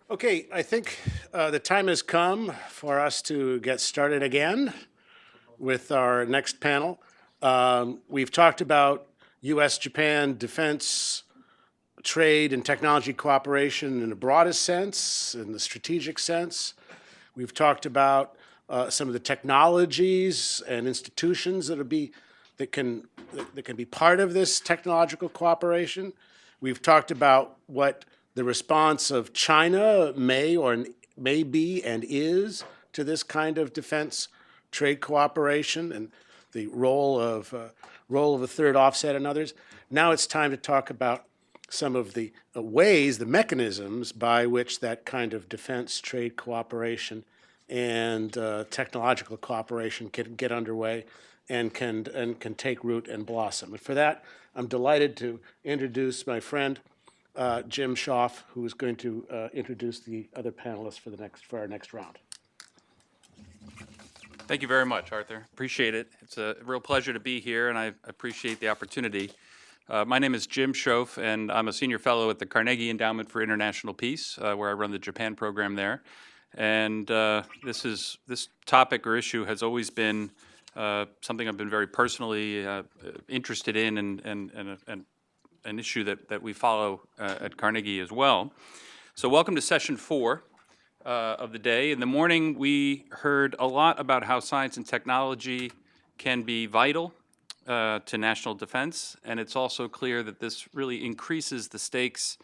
Okay, I think the time has come for us to get started again with our next panel. We've talked about U.S. Japan defense, trade, and technology cooperation in the broadest sense, in the strategic sense. We've talked about some of the technologies and institutions that can be part of this technological cooperation. We've talked about what the response of China may be and is to this kind of defense trade cooperation and the role of a third offset and others. Now it's time to talk about some of the ways, the mechanisms by which that kind of defense trade cooperation and technological cooperation can get underway and can take root and blossom. And for that, I'm delighted to introduce my friend Jim Schoff, who is going to introduce the other panelists for our next round. Thank you very much, Arthur. Appreciate it. It's a real pleasure to be here, and I appreciate the opportunity. My name is Jim Schoff, and I'm a senior fellow at the Carnegie Endowment for International Peace, where I run the Japan program there. And this topic or issue has always been something I've been very personally interested in, and an issue that we follow at Carnegie as well. So welcome to session 4 of the day. In the morning, we heard a lot about how science and technology can be vital to national defense, and it's also clear that this really increases the stakes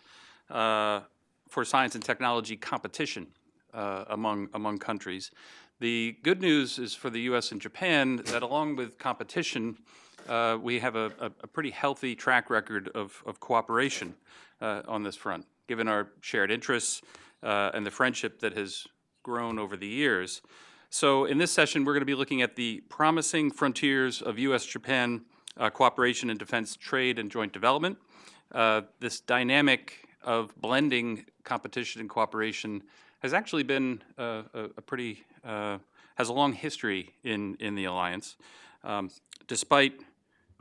for science and technology competition among countries. The good news is for the U.S. and Japan that along with competition, we have a pretty healthy track record of cooperation on this front, given our shared interests and the friendship that has grown over the years. So in this session, we're going to be looking at the promising frontiers of U.S.-Japan cooperation in defense, trade, and joint development. This dynamic of blending competition and cooperation has actually been has a long history in the alliance. Despite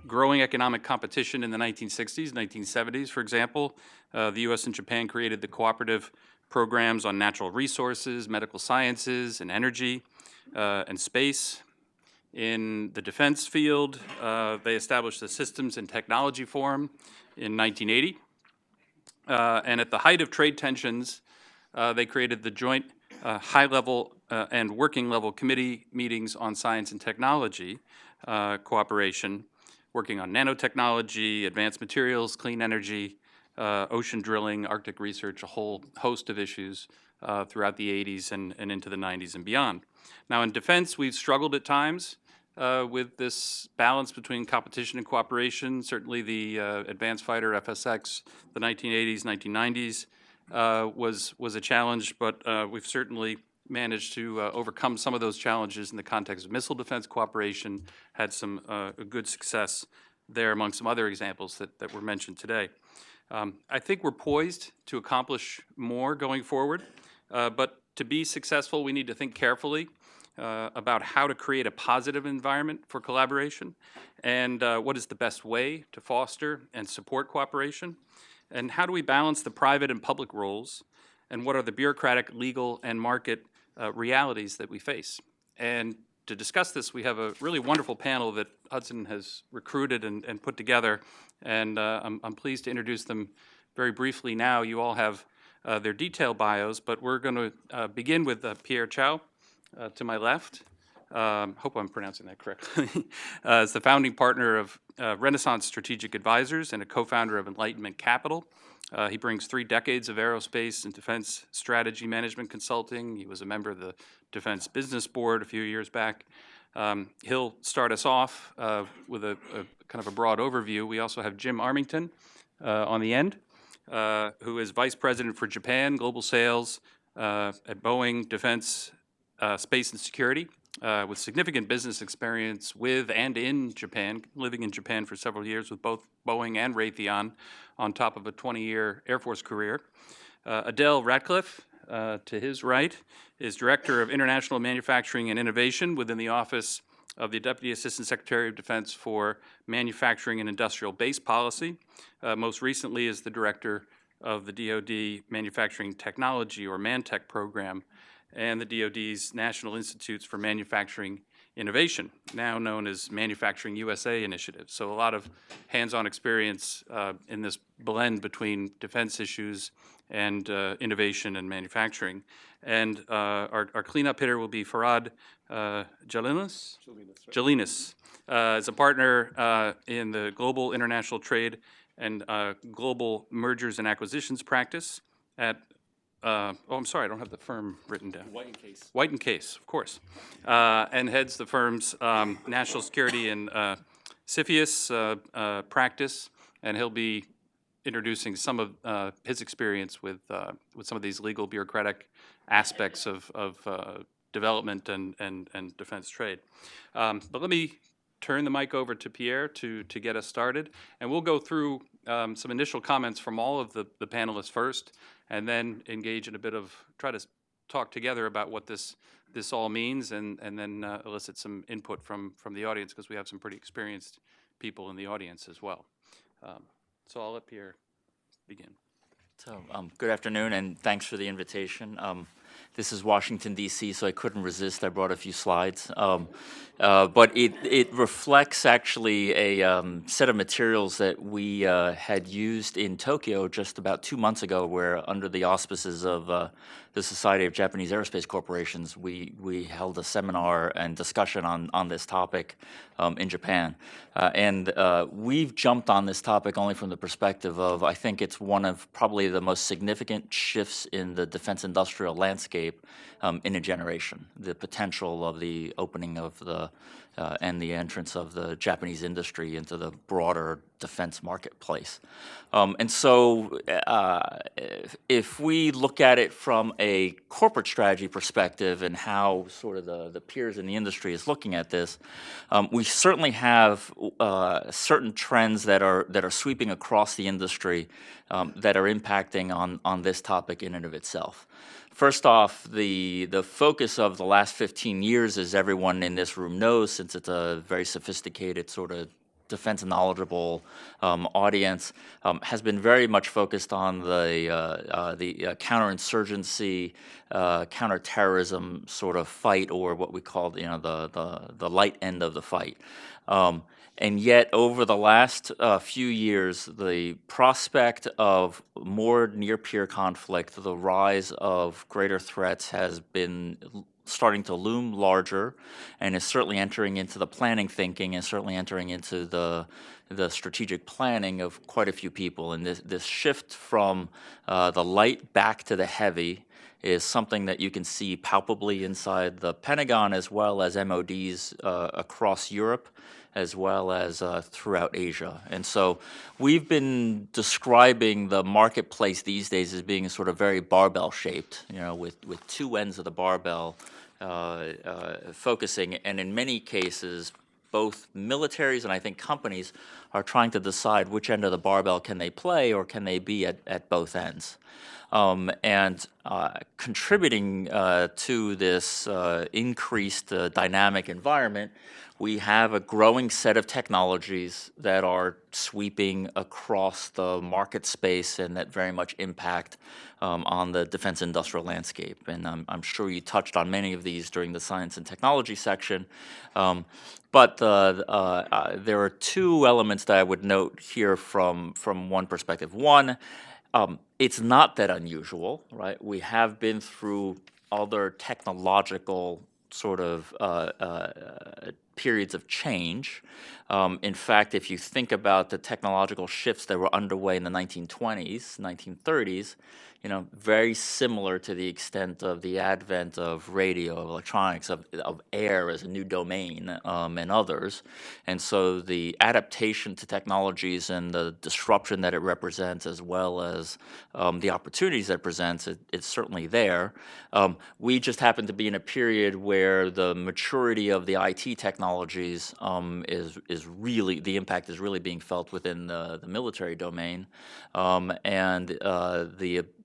growing economic competition in the 1960s, 1970s, for example, the U.S. and Japan created the cooperative programs on natural resources, medical sciences, and energy, and space. In the defense field, they established the Systems and Technology Forum in 1980. And at the height of trade tensions, they created the joint high-level and working-level committee meetings on science and technology cooperation, working on nanotechnology, advanced materials, clean energy, ocean drilling, Arctic research, a whole host of issues throughout the 80s and into the 90s and beyond. Now, in defense, we've struggled at times with this balance between competition and cooperation. Certainly the advanced fighter FSX, the 1980s, 1990s was a challenge, but we've certainly managed to overcome some of those challenges in the context of missile defense cooperation, had some good success there among some other examples that were mentioned today. I think we're poised to accomplish more going forward, but to be successful, we need to think carefully about how to create a positive environment for collaboration and what is the best way to foster and support cooperation, and how do we balance the private and public roles, and what are the bureaucratic, legal, and market realities that we face. And to discuss this, we have a really wonderful panel that Hudson has recruited and put together, and I'm pleased to introduce them very briefly now. You all have their detailed bios, but we're going to begin with Pierre Chao to my left. Hope I'm pronouncing that correctly. Is the founding partner of Renaissance Strategic Advisors and a co-founder of Enlightenment Capital. He brings 3 decades of aerospace and defense strategy management consulting. He was a member of the Defense Business Board a few years back. He'll start us off with a kind of a broad overview. We also have James Armington on the end, who is Vice President for Japan, Global Sales at Boeing Defense, Space and Security, with significant business experience with and in Japan, living in Japan for several years with both Boeing and Raytheon, on top of a 20-year Air Force career. Adele Ratcliff, to his right, is Director of International Manufacturing and Innovation within the Office of the Deputy Assistant Secretary of Defense for Manufacturing and Industrial Base Policy. Most recently is the Director of the DoD Manufacturing Technology, or ManTech program, and the DoD's National Institutes for Manufacturing Innovation, now known as Manufacturing USA initiative. So a lot of hands-on experience in this blend between defense issues and innovation and manufacturing. And our cleanup hitter will be Farhad Jalinous. Jalinous is a partner in the Global International Trade and Global Mergers and Acquisitions practice at I'm sorry, I don't have the firm written down. White and Case. White and Case, of course, and heads the firm's national security and CFIUS practice, and he'll be introducing some of his experience with some of these legal bureaucratic aspects of development and defense trade. But let me turn the mic over to Pierre to get us started, and we'll go through some initial comments from all of the panelists first, and then engage in a bit of, try to talk together about what this all means, and then elicit some input from the audience, because we have some pretty experienced people in the audience as well. So I'll let Pierre begin. So, good afternoon, and thanks for the invitation. This is Washington, D.C., so I couldn't resist. I brought a few slides. But it reflects actually a set of materials that we had used in Tokyo just about 2 months ago, where under the auspices of the Society of Japanese Aerospace Corporations, we held a seminar and discussion on this topic in Japan. And we've jumped on this topic only from the perspective of, I think it's one of probably the most significant shifts in the defense industrial landscape in a generation. The potential of the opening of the and the entrance of the Japanese industry into the broader defense marketplace. And so if we look at it from a corporate strategy perspective and how sort of the peers in the industry is looking at this, we certainly have certain trends that are sweeping across the industry that are impacting on this topic in and of itself. First off, the focus of the last 15 years, as everyone in this room knows, since it's a very sophisticated sort of defense knowledgeable audience, has been very much focused on the counterinsurgency, counterterrorism sort of fight, or what we call the light end of the fight. And yet, over the last few years, the prospect of more near-peer conflict, the rise of greater threats, has been starting to loom larger, and is certainly entering into the planning thinking, and certainly entering into the strategic planning of quite a few people. And this shift from the light back to the heavy is something that you can see palpably inside the Pentagon, as well as MODs across Europe, as well as throughout Asia. And so we've been describing the marketplace these days as being sort of very barbell shaped, with two ends of the barbell focusing, and in many cases, both militaries and I think companies are trying to decide which end of the barbell can they play, or can they be at both ends. And contributing to this increased dynamic environment, we have a growing set of technologies that are sweeping across the market space and that very much impact on the defense industrial landscape. And I'm sure you touched on many of these during the science and technology section. But there are two elements that I would note here from one perspective. One, it's not that unusual, right? We have been through other technological sort of periods of change. In fact, if you think about the technological shifts that were underway in the 1920s, 1930s, very similar to the extent of the advent of radio, of electronics, of air as a new domain, and others. And so the adaptation to technologies and the disruption that it represents, as well as the opportunities that it presents, it's certainly there. We just happen to be in a period where the maturity of the IT technologies is really, the impact is really being felt within the military domain, and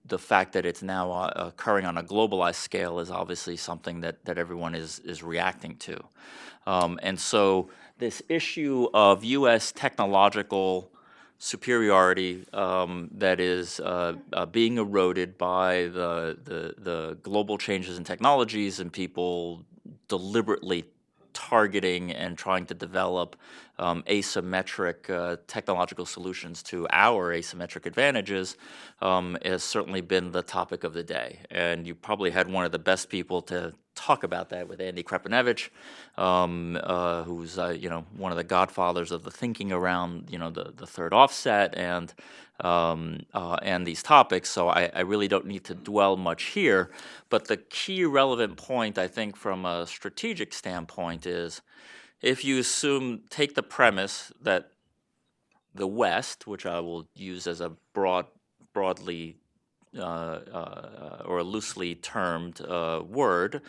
the fact that it's now occurring on a globalized scale is obviously something that everyone is reacting to. And so this issue of U.S. technological superiority that is being eroded by the global changes in technologies and people deliberately targeting and trying to develop asymmetric technological solutions to our asymmetric advantages has certainly been the topic of the day. And you probably had one of the best people to talk about that with Andy Krepanevich, who's one of the godfathers of the thinking around the third offset and these topics. So I really don't need to dwell much here. But the key relevant point, I think, from a strategic standpoint is if you take the premise that the West, which I will use as a broadly or a loosely termed word,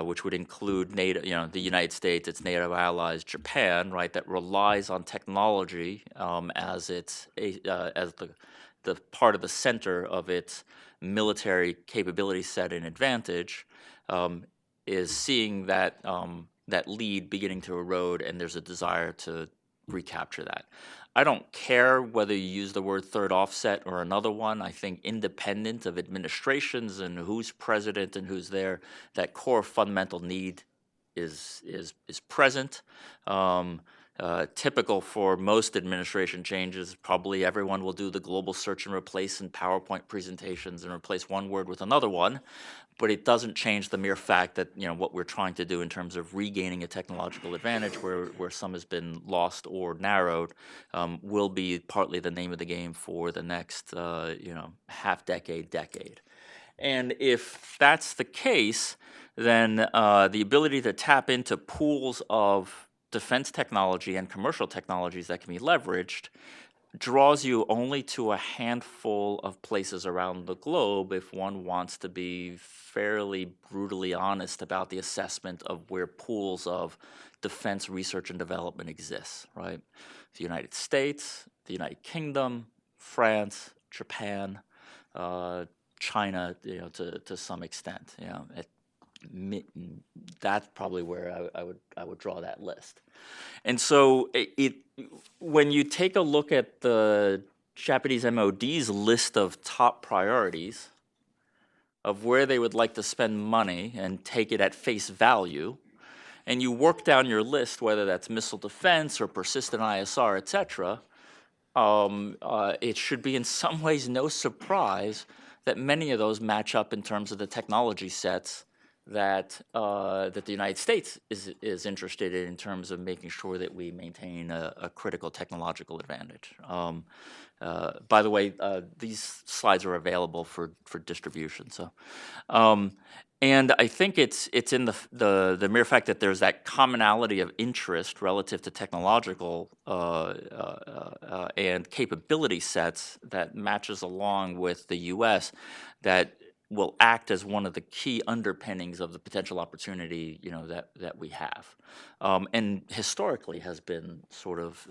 which would include NATO, the United States, its NATO allies, Japan, right, that relies on technology as the part of the center of its military capability set and advantage, is seeing that that lead beginning to erode, and there's a desire to recapture that. I don't care whether you use the word third offset or another one. I think independent of administrations and who's president and who's there, that core fundamental need is present. Typical for most administration changes, probably everyone will do the global search and replace in PowerPoint presentations and replace one word with another one. But it doesn't change the mere fact that what we're trying to do in terms of regaining a technological advantage where some has been lost or narrowed will be partly the name of the game for the next half decade. And if that's the case, then the ability to tap into pools of defense technology and commercial technologies that can be leveraged draws you only to a handful of places around the globe if one wants to be fairly brutally honest about the assessment of where pools of defense research and development exists, right? The United States, the United Kingdom, France, Japan, China, to some extent, that's probably where I would draw that list. And so when you take a look at the Japanese MOD's list of top priorities of where they would like to spend money and take it at face value, and you work down your list, whether that's missile defense or persistent ISR, et cetera, it should be in some ways no surprise that many of those match up in terms of the technology sets that the United States is interested in terms of making sure that we maintain a critical technological advantage. By the way, these slides are available for distribution. So, and I think it's in the mere fact that there's that commonality of interest relative to technological and capability sets that matches along with the U.S. that will act as one of the key underpinnings of the potential opportunity, that we have, and historically has been sort of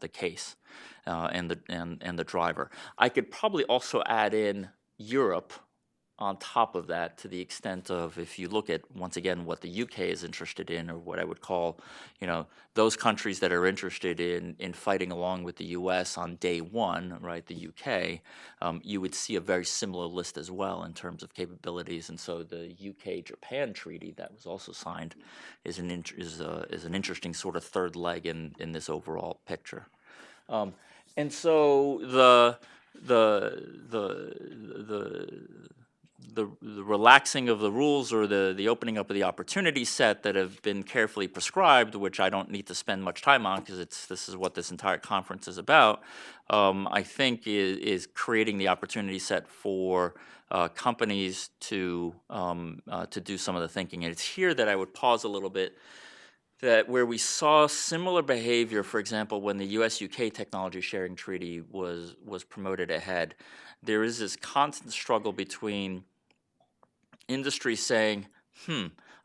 the case, and the driver. I could probably also add in Europe on top of that, to the extent of, if you look at, once again, what the UK is interested in, or what I would call, those countries that are interested in fighting along with the US on day one, right, the UK, you would see a very similar list as well in terms of capabilities. And so the UK-Japan treaty that was also signed is an interesting sort of third leg in this overall picture. And so the relaxing of the rules, or the opening up of the opportunity set that have been carefully prescribed, which I don't need to spend much time on because this is what this entire conference is about, I think is creating the opportunity set for companies to do some of the thinking. And it's here that I would pause a little bit, that where we saw similar behavior, for example, when the U.S.-UK technology sharing treaty was promoted ahead, there is this constant struggle between industry saying,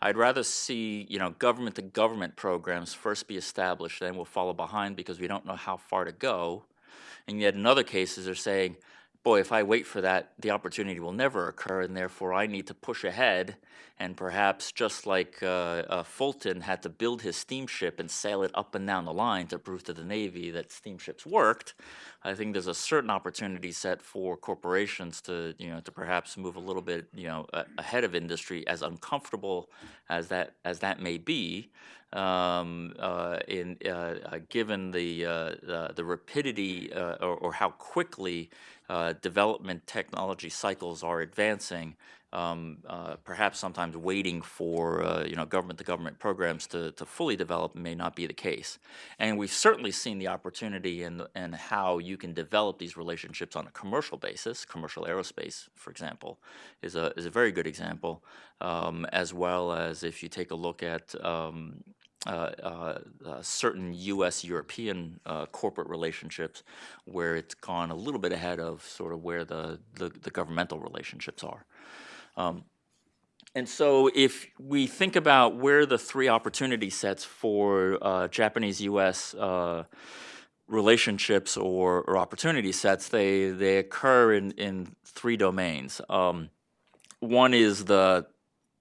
I'd rather see, government-to-government programs first be established, then we'll follow behind because we don't know how far to go. And yet in other cases they're saying, boy, if I wait for that, the opportunity will never occur, and therefore I need to push ahead. And perhaps just like Fulton had to build his steamship and sail it up and down the line to prove to the Navy that steamships worked, I think there's a certain opportunity set for corporations to, to perhaps move a little bit, ahead of industry, as uncomfortable as that may be. Given the rapidity or how quickly development technology cycles are advancing, perhaps sometimes waiting for government-to-government programs to fully develop may not be the case. And we've certainly seen the opportunity in how you can develop these relationships on a commercial basis. Commercial aerospace, for example, is a very good example, as well as if you take a look at certain U.S. European corporate relationships, where it's gone a little bit ahead of sort of where the governmental relationships are. And so if we think about where the three opportunity sets for Japanese-U.S. relationships or opportunity sets, they occur in three domains. One is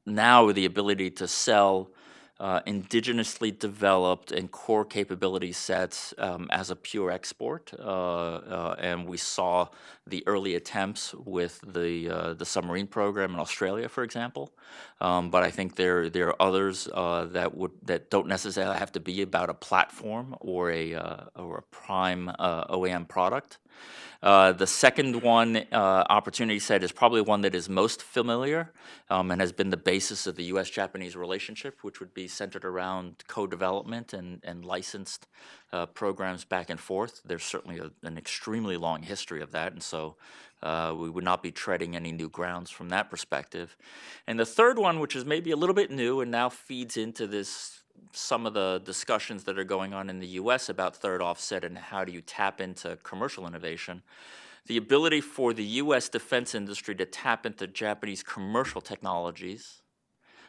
now the ability to sell indigenously developed and core capability sets as a pure export, and we saw the early attempts with the submarine program in Australia, for example. But I think there are others that don't necessarily have to be about a platform or a prime OEM product. The second one, opportunity set, is probably one that is most familiar and has been the basis of the U.S.-Japanese relationship, which would be centered around co-development and licensed programs back and forth. There's certainly an extremely long history of that, and so we would not be treading any new grounds from that perspective. And the third one, which is maybe a little bit new and now feeds into some of the discussions that are going on in the U.S. about third offset and how do you tap into commercial innovation, the ability for the U.S. defense industry to tap into Japanese commercial technologies,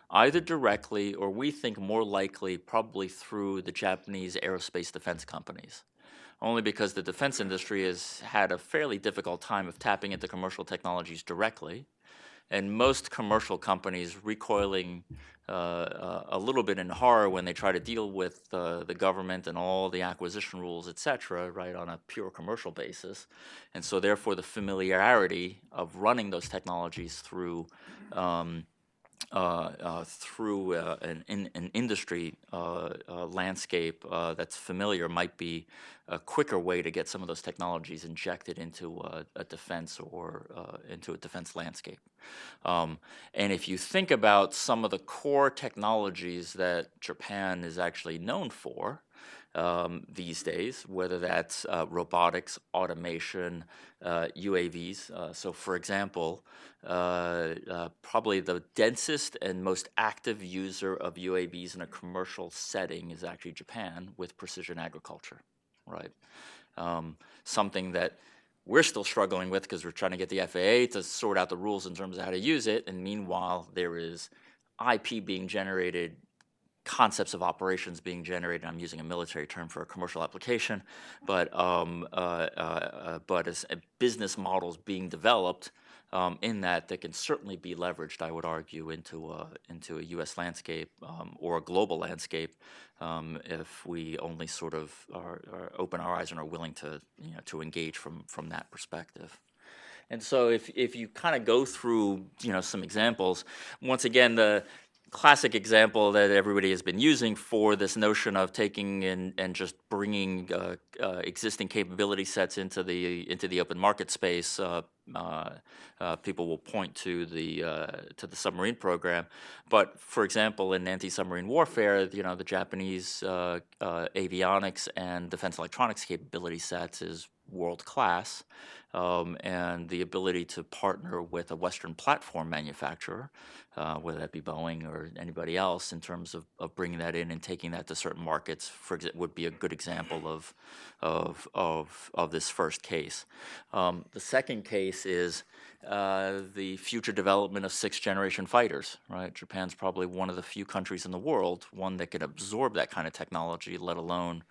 either directly or, we think more likely, probably through the Japanese aerospace defense companies. Only because the defense industry has had a fairly difficult time of tapping into commercial technologies directly, and most commercial companies recoiling a little bit in horror when they try to deal with the government and all the acquisition rules, et cetera, right, on a pure commercial basis. And so therefore the familiarity of running those technologies through an industry landscape that's familiar might be a quicker way to get some of those technologies injected into a defense or into a defense landscape. And if you think about some of the core technologies that Japan is actually known for these days, whether that's robotics, automation, UAVs. So for example, probably the densest and most active user of UAVs in a commercial setting is actually Japan with precision agriculture, right? Something that we're still struggling with because we're trying to get the FAA to sort out the rules in terms of how to use it. And meanwhile, there is IP being generated, concepts of operations being generated. I'm using a military term for a commercial application, but as business models being developed in that can certainly be leveraged, I would argue, into a U.S. landscape or a global landscape if we only sort of are open our eyes and are willing to engage from that perspective. And so if you kind of go through some examples, once again, the classic example that everybody has been using for this notion of taking and just bringing existing capability sets into the open market space, people will point to the submarine program. But for example, in anti-submarine warfare, the Japanese avionics and defense electronics capability sets is world class, and the ability to partner with a Western platform manufacturer, whether that be Boeing or anybody else, in terms of bringing that in and taking that to certain markets, would be a good example of this first case. The second case is the future development of sixth-generation fighters. Right, Japan's probably one of the few countries in the world, one that can absorb that kind of technology, let alone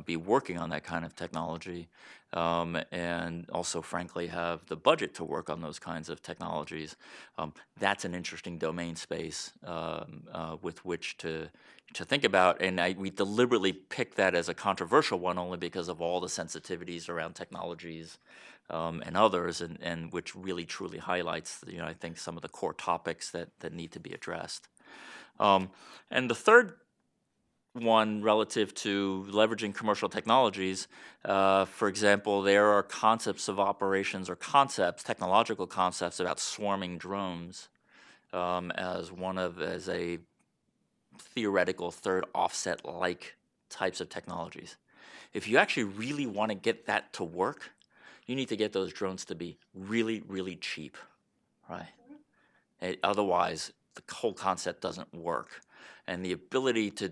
be working on that kind of technology. and also, frankly, have the budget to work on those kinds of technologies. That's an interesting domain space with which to think about, and we deliberately picked that as a controversial one only because of all the sensitivities around technologies and others, and which really truly highlights, I think, some of the core topics that need to be addressed. And the third one, relative to leveraging commercial technologies, for example, there are concepts of operations or technological concepts about swarming drones as a theoretical third offset-like types of technologies. If you actually really want to get that to work, you need to get those drones to be really, really cheap, right? Otherwise, the whole concept doesn't work. And the ability to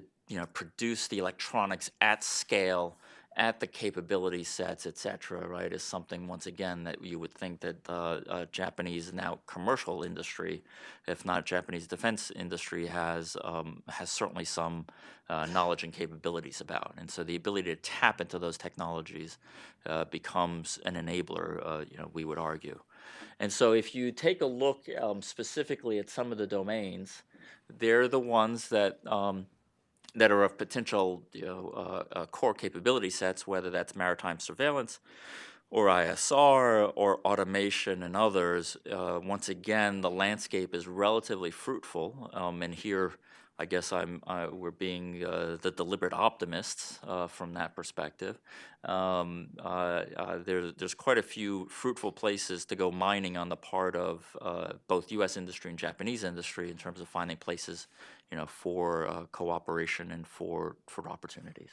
produce the electronics at scale, at the capability sets, et cetera, right, is something, once again, that you would think that Japanese now commercial industry, if not Japanese defense industry, has certainly some knowledge and capabilities about. And so the ability to tap into those technologies becomes an enabler, we would argue. And so if you take a look specifically at some of the domains, they're the ones that are of potential core capability sets, whether that's maritime surveillance or ISR or automation and others. Once again, the landscape is relatively fruitful, and here I guess we're being the deliberate optimists from that perspective. There's quite a few fruitful places to go mining on the part of both U.S. industry and Japanese industry in terms of finding places, for cooperation and for opportunities.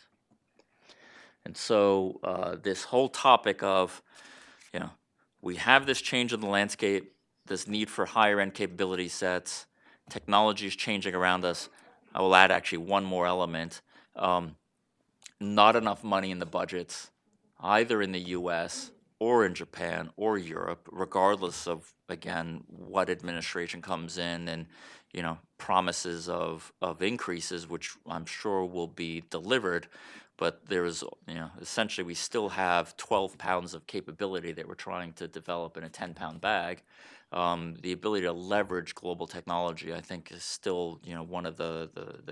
And so this whole topic of, we have this change in the landscape, this need for higher end capability sets, technology is changing around us. I will add actually one more element. Not enough money in the budgets, either in the U.S. or in Japan or Europe, regardless of, again, what administration comes in, and promises of increases, which I'm sure will be delivered. But there is, essentially, we still have 12 pounds of capability that we're trying to develop in a 10-pound bag. The ability to leverage global technology, I think, is still, one of the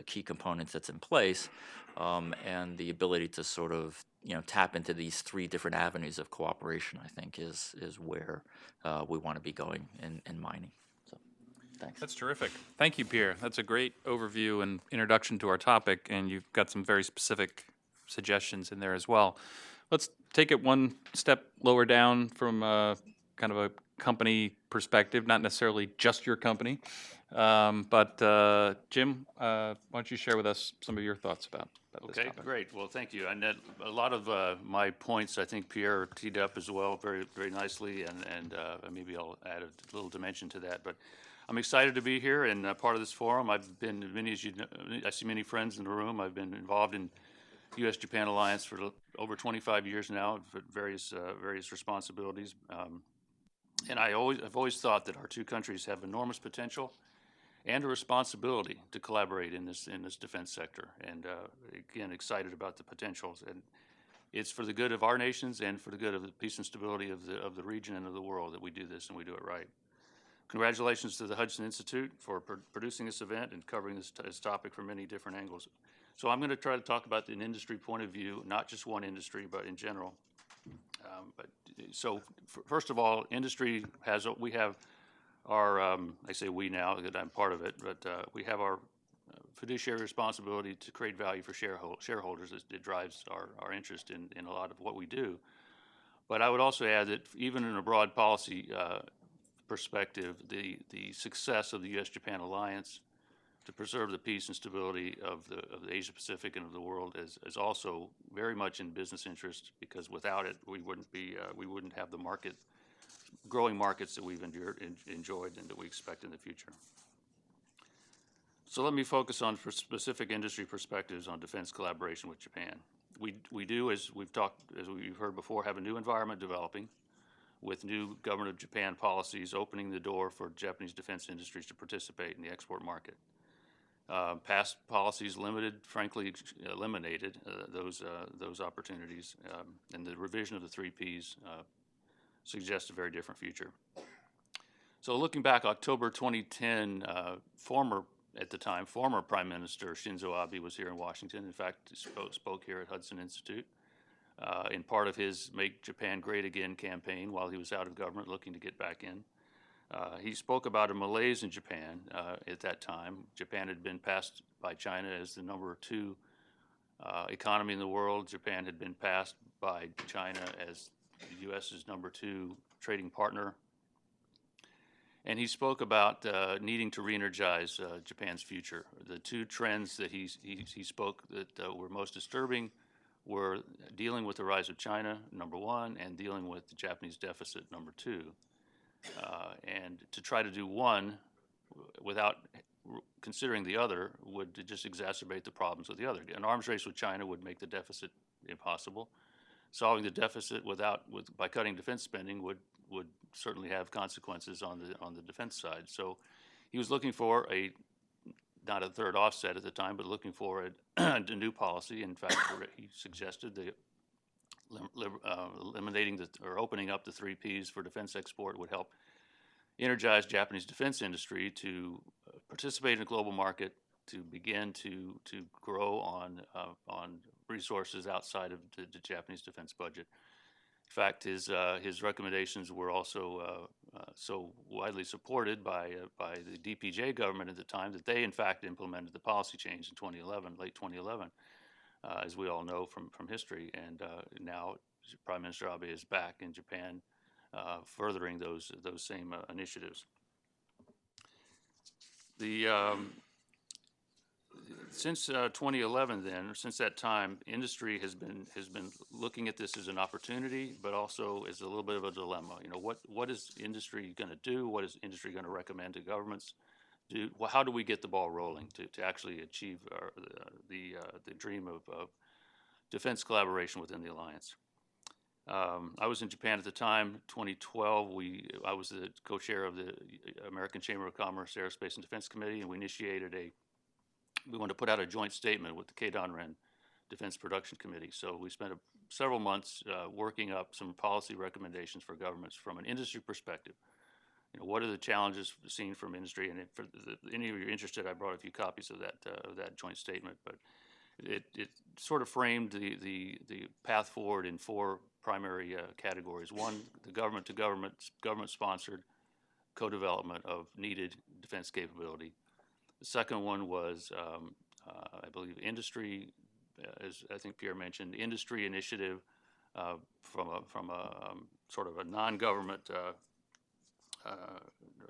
key components that's in place, and the ability to sort of, tap into these three different avenues of cooperation, I think, is where we want to be going in mining. So, thanks. That's terrific. Thank you, Pierre. That's a great overview and introduction to our topic, and you've got some very specific suggestions in there as well. Let's take it one step lower down from kind of a company perspective, not necessarily just your company, but Jim, why don't you share with us some of your thoughts about this topic? Okay, great. Well, thank you. And a lot of my points, I think Pierre teed up as well very, very nicely, and maybe I'll add a little dimension to that. But I'm excited to be here and part of this forum. I've been, as you know, I see many friends in the room. I've been involved in U.S. Japan alliance for over 25 years now, various responsibilities. And I've always thought that our two countries have enormous potential and a responsibility to collaborate in this defense sector. And again, excited about the potentials. And it's for the good of our nations and for the good of the peace and stability of the region and of the world that we do this and we do it right. Congratulations to the Hudson Institute for producing this event and covering this topic from many different angles. So I'm going to try to talk about an industry point of view, not just one industry, but in general. First of all, industry we have our, I say we now that I'm part of it, but we have our fiduciary responsibility to create value for shareholders. It drives our interest in a lot of what we do. But I would also add that even in a broad policy perspective, the success of the U.S. Japan alliance to preserve the peace and stability of the Asia Pacific and of the world is also very much in business interest, because without it we wouldn't have the growing markets that we've enjoyed and that we expect in the future. So let me focus on specific industry perspectives on defense collaboration with Japan. We do, as we've heard before, have a new environment developing with new Government of Japan policies opening the door for Japanese defense industries to participate in the export market. Past policies frankly, eliminated those opportunities, and the revision of the three Ps suggests a very different future. So looking back, October 2010, at the time, former Prime Minister Shinzo Abe was here in Washington. In fact, spoke here at Hudson Institute in part of his Make Japan Great Again campaign while he was out of government looking to get back in. He spoke about a malaise in Japan at that time. Japan had been passed by China as the number 2 economy in the world. Japan had been passed by China as the U.S.'s number 2 trading partner. And he spoke about needing to re-energize Japan's future. The 2 trends that he spoke that were most disturbing were dealing with the rise of China, number 1, and dealing with the Japanese deficit, number 2. And to try to do one without considering the other would just exacerbate the problems with the other. An arms race with China would make the deficit impossible. Solving the deficit by cutting defense spending would certainly have consequences on the defense side. So he was looking for not a third offset at the time, but looking for a new policy. In fact, he suggested eliminating or opening up the three Ps for defense export would help energize Japanese defense industry to participate in the global market, to begin to grow on resources outside of the Japanese defense budget. In fact, his recommendations were also so widely supported by the DPJ government at the time that they, in fact, implemented the policy change in 2011, late 2011. As we all know from history, and now Prime Minister Abe is back in Japan, furthering those same initiatives. Since 2011, then, or since that time, industry has been looking at this as an opportunity, but also as a little bit of a dilemma. You know, what is industry going to do? What is industry going to recommend to governments? How do we get the ball rolling to actually achieve the dream of defense collaboration within the alliance? I was in Japan at the time, 2012. I was the co-chair of the American Chamber of Commerce Aerospace and Defense Committee, and we initiated we wanted to put out a joint statement with the Keidanren Defense Production Committee. So we spent several months working up some policy recommendations for governments from an industry perspective. You know, what are the challenges seen from industry? And for any of you interested, I brought a few copies of that joint statement. But it sort of framed the path forward in 4 primary categories. One, the government-sponsored co-development of needed defense capability. The second one was, I believe, industry, as I think Pierre mentioned, industry initiative from a sort of a non-government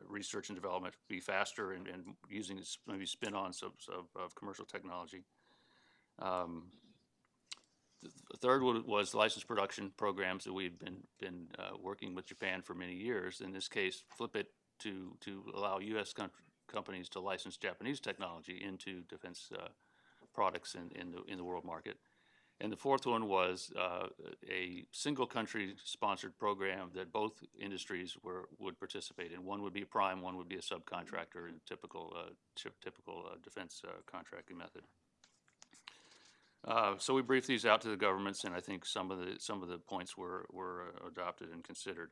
research and development be faster and using maybe spin-ons of commercial technology. The third one was license production programs that we've been working with Japan for many years. In this case, flip it to allow U.S. companies to license Japanese technology into defense products in the world market. And the fourth one was a single country sponsored program that both industries would participate in. One would be a prime, one would be a subcontractor in typical defense contracting method. So we briefed these out to the governments, and I think some of the points were adopted and considered.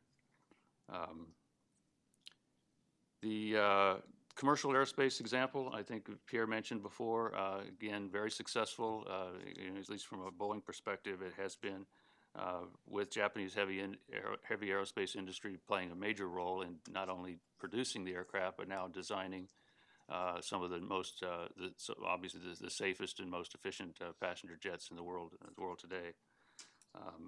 The commercial aerospace example, I think Pierre mentioned before, again, very successful, at least from a Boeing perspective. It has been with Japanese heavy aerospace industry playing a major role in not only producing the aircraft, but now designing some of the most, obviously the safest and most efficient passenger jets in the world today.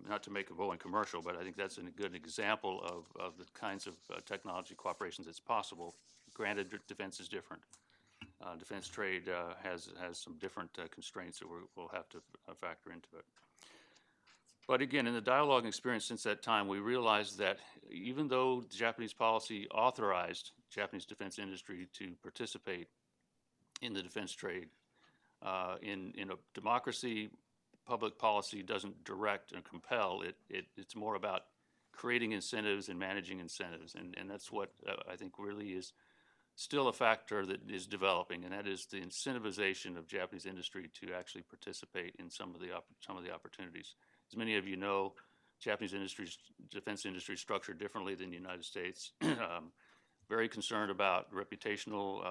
Not to make a Boeing commercial, but I think that's a good example of the kinds of technology cooperations that's possible. Granted, defense is different. Defense trade has some different constraints that we'll have to factor into it. But again, in the dialogue experience since that time, we realized that even though Japanese policy authorized Japanese defense industry to participate in the defense trade, in a democracy, public policy doesn't direct and compel. It's more about creating incentives and managing incentives, and that's what I think really is still a factor that is developing, and that is the incentivization of Japanese industry to actually participate in some of the opportunities. As many of you know, Japanese defense industry is structured differently than the United States. Very concerned about reputational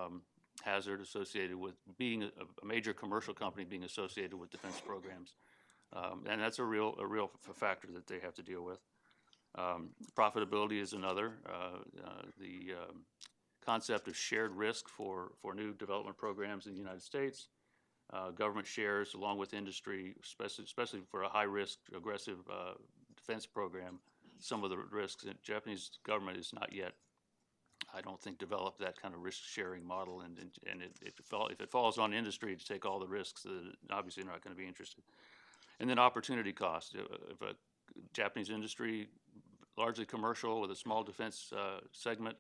hazard associated with being a major commercial company being associated with defense programs, and that's a real factor that they have to deal with. Profitability is another. The concept of shared risk for new development programs in the United States. Government shares along with industry, especially for a high-risk, aggressive defense program, some of the risks. The Japanese government is not yet, I don't think, developed that kind of risk-sharing model, and if it falls on industry to take all the risks, obviously they're not going to be interested. And then opportunity cost. If a Japanese industry, largely commercial with a small defense segment,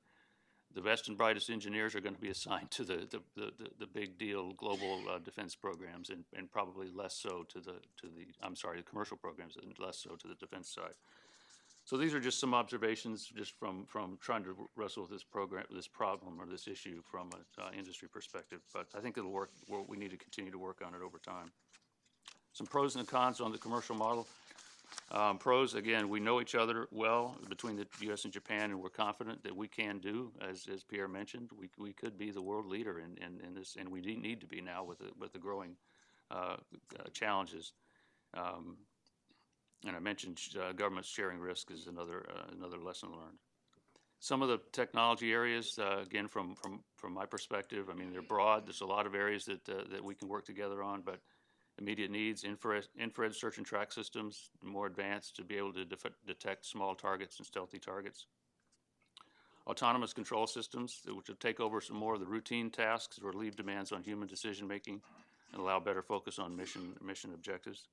the best and brightest engineers are going to be assigned to the big deal global defense programs, and probably less so to the commercial programs, and less so to the defense side. So these are just some observations just from trying to wrestle with this problem or this issue from an industry perspective. But I think it'll work. We need to continue to work on it over time. Some pros and cons on the commercial model. Pros, again, we know each other well between the U.S. and Japan, and we're confident that we can do, as Pierre mentioned, we could be the world leader in this, and we need to be now with the growing challenges. And I mentioned government sharing risk is another lesson learned. Some of the technology areas, again, from my perspective, I mean, they're broad. There's a lot of areas that we can work together on, but immediate needs, infrared search and track systems, more advanced to be able to detect small targets and stealthy targets. Autonomous control systems, which will take over some more of the routine tasks or relieve demands on human decision making and allow better focus on mission objectives.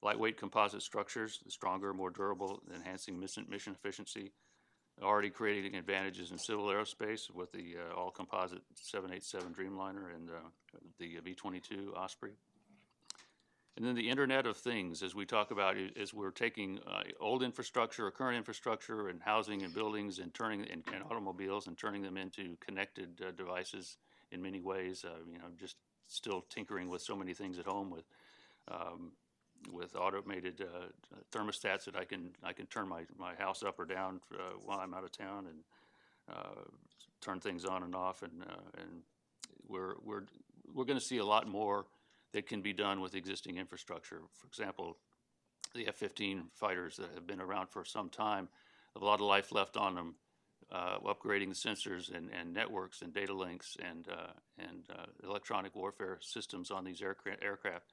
Lightweight composite structures, stronger, more durable, enhancing mission efficiency, already creating advantages in civil aerospace with the all-composite 787 Dreamliner and the V-22 Osprey. And then the Internet of Things, as we talk about, is we're taking old infrastructure or current infrastructure and housing and buildings and and automobiles and turning them into connected devices in many ways. Just still tinkering with so many things at home with automated thermostats that I can turn my house up or down while I'm out of town and turn things on and off. And we're going to see a lot more that can be done with existing infrastructure. For example, the F-15 fighters that have been around for some time have a lot of life left on them. Upgrading the sensors and networks and data links and electronic warfare systems on these aircraft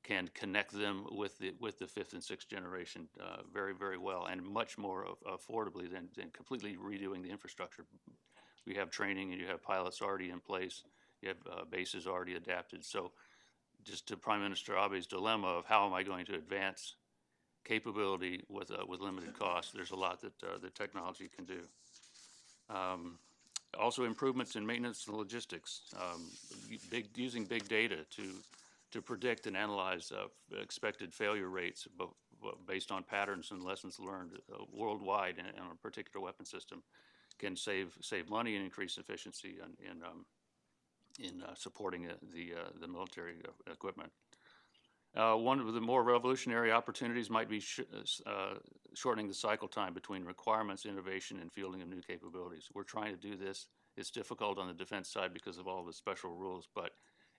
can connect them with the fifth and sixth generation very, very well, and much more affordably than completely redoing the infrastructure. We have training, and you have pilots already in place. You have bases already adapted. So just to Prime Minister Abe's dilemma of how am I going to advance capability with limited cost, there's a lot that the technology can do. Also improvements in maintenance and logistics, using big data to predict and analyze expected failure rates based on patterns and lessons learned worldwide on a particular weapon system can save money and increase efficiency in supporting the military equipment. One of the more revolutionary opportunities might be shortening the cycle time between requirements, innovation, and fielding of new capabilities. We're trying to do this. It's difficult on the defense side because of all the special rules, but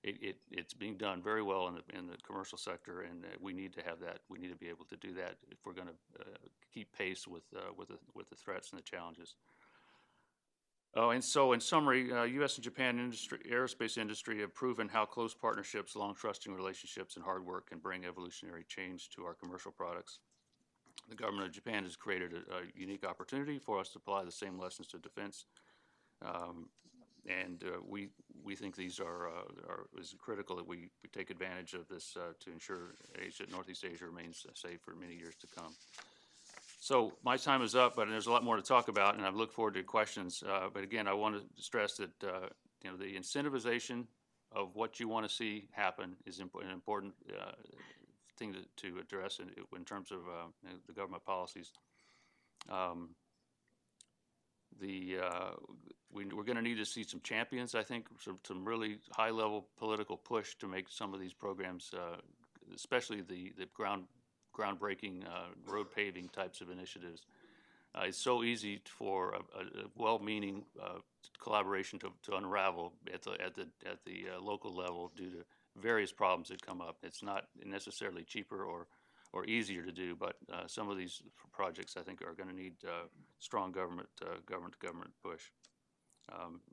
it's being done very well in the commercial sector, and we need to have that. We need to be able to do that if we're going to keep pace with the threats and the challenges. And so, in summary, U.S. and Japan aerospace industry have proven how close partnerships, long trusting relationships, and hard work can bring evolutionary change to our commercial products. The government of Japan has created a unique opportunity for us to apply the same lessons to defense, and we think these is critical that we take advantage of this to ensure Northeast Asia remains safe for many years to come. So my time is up, but there's a lot more to talk about, and I look forward to questions. But again, I want to stress that the incentivization of what you want to see happen is an important thing to address in terms of the government policies. we're going to need to see some champions, I think, some really high-level political push to make some of these programs, especially the groundbreaking road paving types of initiatives. It's so easy for a well-meaning collaboration to unravel at the local level due to various problems that come up. It's not necessarily cheaper or easier to do, but some of these projects I think are going to need strong government push.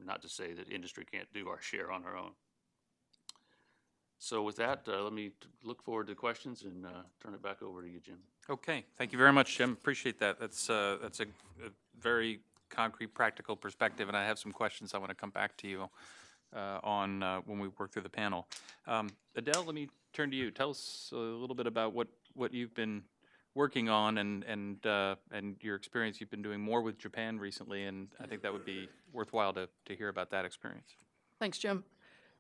Not to say that industry can't do our share on our own. So with that, let me look forward to questions and turn it back over to you, Jim. Okay, thank you very much, Jim. Appreciate that. That's a very concrete, practical perspective, and I have some questions I want to come back to you on when we work through the panel. Adele, let me turn to you. Tell us a little bit about what you've been working on and your experience. You've been doing more with Japan recently, and I think that would be worthwhile to hear about that experience. Thanks, Jim.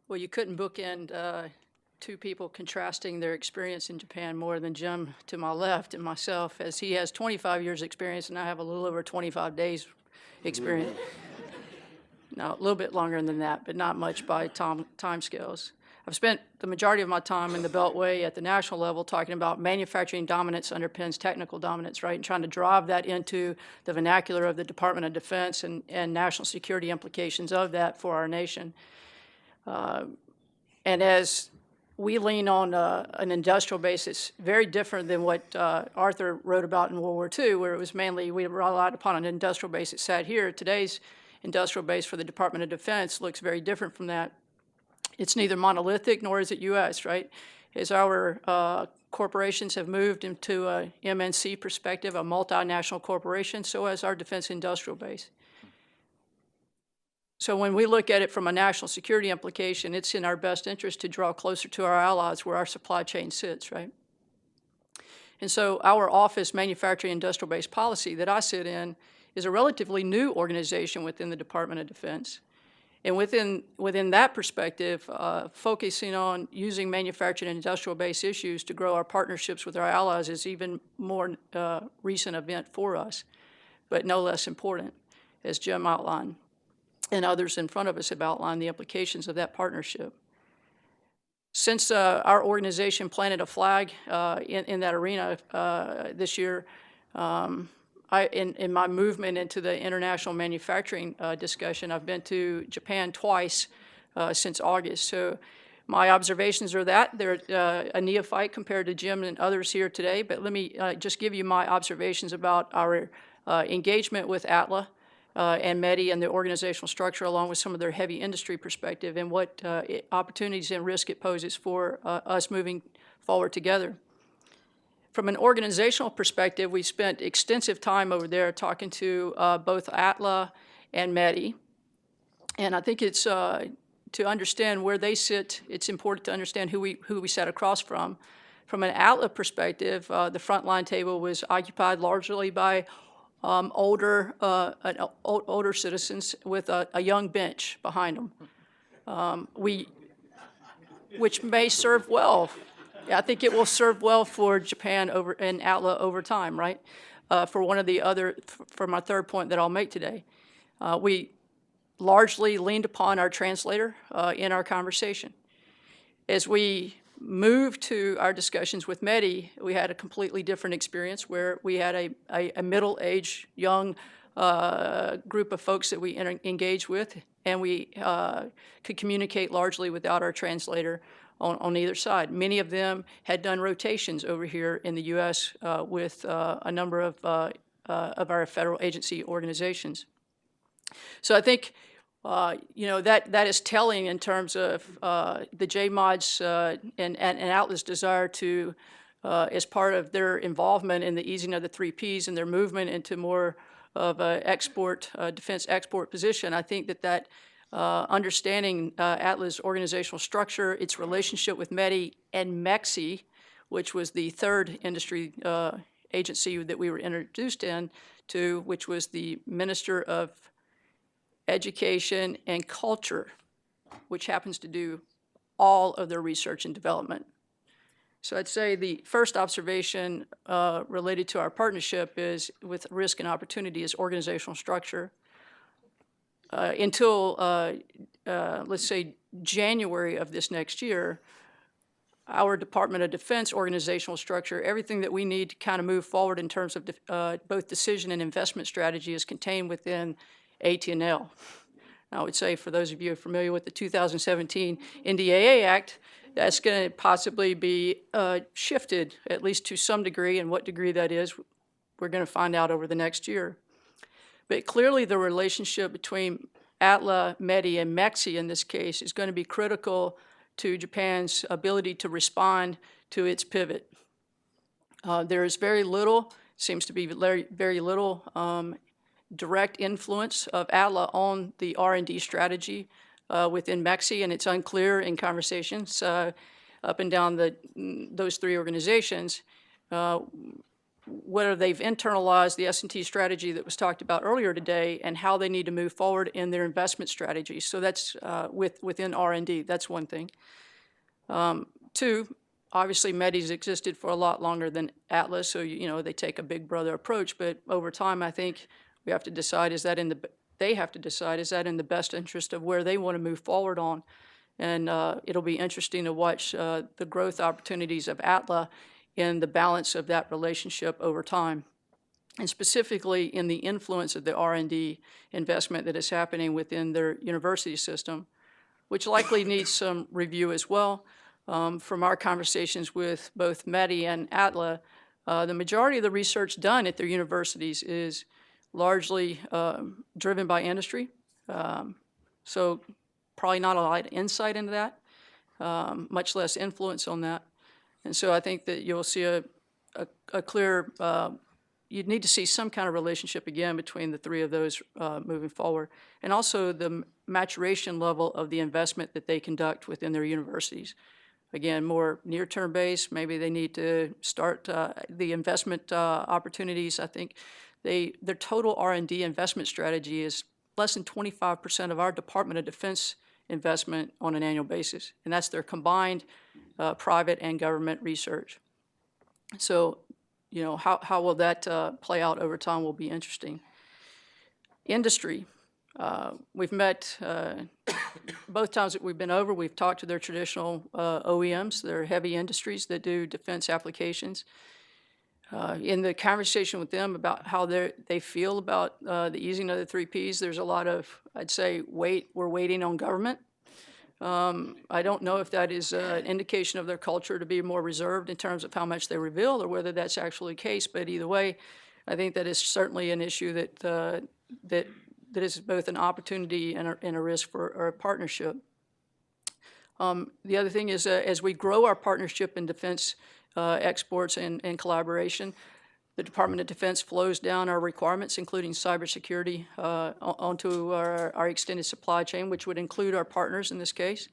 Well, you couldn't bookend two people contrasting their experience in Japan more than Jim to my left and myself, as he has 25 years experience and I have a little over 25 days experience. No, a little bit longer than that, but not much by time scales. I've spent the majority of my time in the Beltway at the national level talking about manufacturing dominance underpins technical dominance, right, and trying to drive that into the vernacular of the Department of Defense and national security implications of that for our nation. And as we lean on an industrial base, it's very different than what Arthur wrote about in World War II, where it was mainly we relied upon an industrial base that sat here. Today's industrial base for the Department of Defense looks very different from that. It's neither monolithic nor is it U.S., right? As our corporations have moved into a MNC perspective, a multinational corporation, so has our defense industrial base. So when we look at it from a national security implication, it's in our best interest to draw closer to our allies where our supply chain sits, right? And so our office, Manufacturing Industrial Base Policy, that I sit in, is a relatively new organization within the Department of Defense. And within that perspective, focusing on using manufacturing and industrial base issues to grow our partnerships with our allies is even more recent event for us, but no less important, as Jim outlined, and others in front of us have outlined the implications of that partnership. Since our organization planted a flag in that arena this year, in my movement into the international manufacturing discussion, I've been to Japan twice since August. So my observations are that they're a neophyte compared to Jim and others here today, but let me just give you my observations about our engagement with ATLA and METI and the organizational structure, along with some of their heavy industry perspective and what opportunities and risk it poses for us moving forward together. From an organizational perspective, we spent extensive time over there talking to both ATLA and METI. And I think it's to understand where they sit, it's important to understand who we sat across from. From an ATLA perspective, the frontline table was occupied largely by older citizens with a young bench behind them, which may serve well. I think it will serve well for Japan and ATLA over time, right? For my third point that I'll make today, we largely leaned upon our translator in our conversation. As we moved to our discussions with METI, we had a completely different experience where we had a middle-aged, young group of folks that we engaged with, and we could communicate largely without our translator on either side. Many of them had done rotations over here in the U.S. With a number of our federal agency organizations. So I think that is telling in terms of the JMOD's and ATLA's desire to, as part of their involvement in the easing of the 3 Ps and their movement into more of a defense export position. I think that understanding ATLA's organizational structure, its relationship with METI and MEXI, which was the third industry agency that we were introduced to, which was the Minister of Education and Culture, which happens to do all of their research and development. So I'd say the first observation related to our partnership is with risk and opportunity is organizational structure. until, let's say, January of this next year, our Department of Defense organizational structure, everything that we need to kind of move forward in terms of both decision and investment strategy is contained within AT&L. I would say for those of you familiar with the 2017 NDAA Act, that's going to possibly be shifted, at least to some degree, and what degree that is, we're going to find out over the next year. But clearly the relationship between ATLA, METI, and MEXI in this case is going to be critical to Japan's ability to respond to its pivot. There is very little, seems to be very little direct influence of ATLA on the R&D strategy within MEXI, and it's unclear in conversations up and down those three organizations whether they've internalized the S&T strategy that was talked about earlier today and how they need to move forward in their investment strategy. So that's within R&D, that's one thing. Two, obviously METI's existed for a lot longer than ATLA, so they take a big brother approach, but over time I think we have to decide, they have to decide, is that in the best interest of where they want to move forward on? And it'll be interesting to watch the growth opportunities of ATLA in the balance of that relationship over time, and specifically in the influence of the R&D investment that is happening within their university system, which likely needs some review as well. From our conversations with both METI and ATLA, the majority of the research done at their universities is largely driven by industry, so probably not a lot of insight into that, much less influence on that. And so I think that you'll see a clear, you'd need to see some kind of relationship again between the three of those moving forward, and also the maturation level of the investment that they conduct within their universities. Again, more near-term based, maybe they need to start the investment opportunities. I think their total R&D investment strategy is less than 25% of our Department of Defense investment on an annual basis, and that's their combined private and government research. So, how will that play out over time will be interesting. Industry. We've met, both times that we've been over, we've talked to their traditional OEMs, their heavy industries that do defense applications. In the conversation with them about how they feel about the easing of the 3 Ps, there's a lot of, I'd say, we're waiting on government. I don't know if that is an indication of their culture to be more reserved in terms of how much they reveal or whether that's actually the case, but either way, I think that is certainly an issue that is both an opportunity and a risk for our partnership. The other thing is as we grow our partnership in defense exports and collaboration, the Department of Defense flows down our requirements, including cybersecurity, onto our extended supply chain, which would include our partners in this case.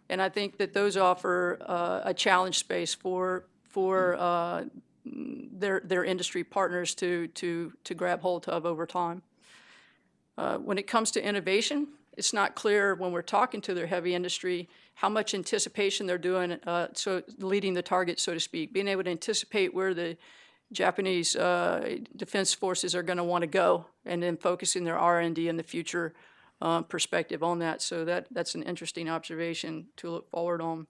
And I think that those offer a challenge space for their industry partners to grab hold of over time. When it comes to innovation, it's not clear when we're talking to their heavy industry how much anticipation they're doing, so leading the target, so to speak, being able to anticipate where the Japanese defense forces are going to want to go, and then focusing their R&D in the future perspective on that. So that's an interesting observation to look forward on.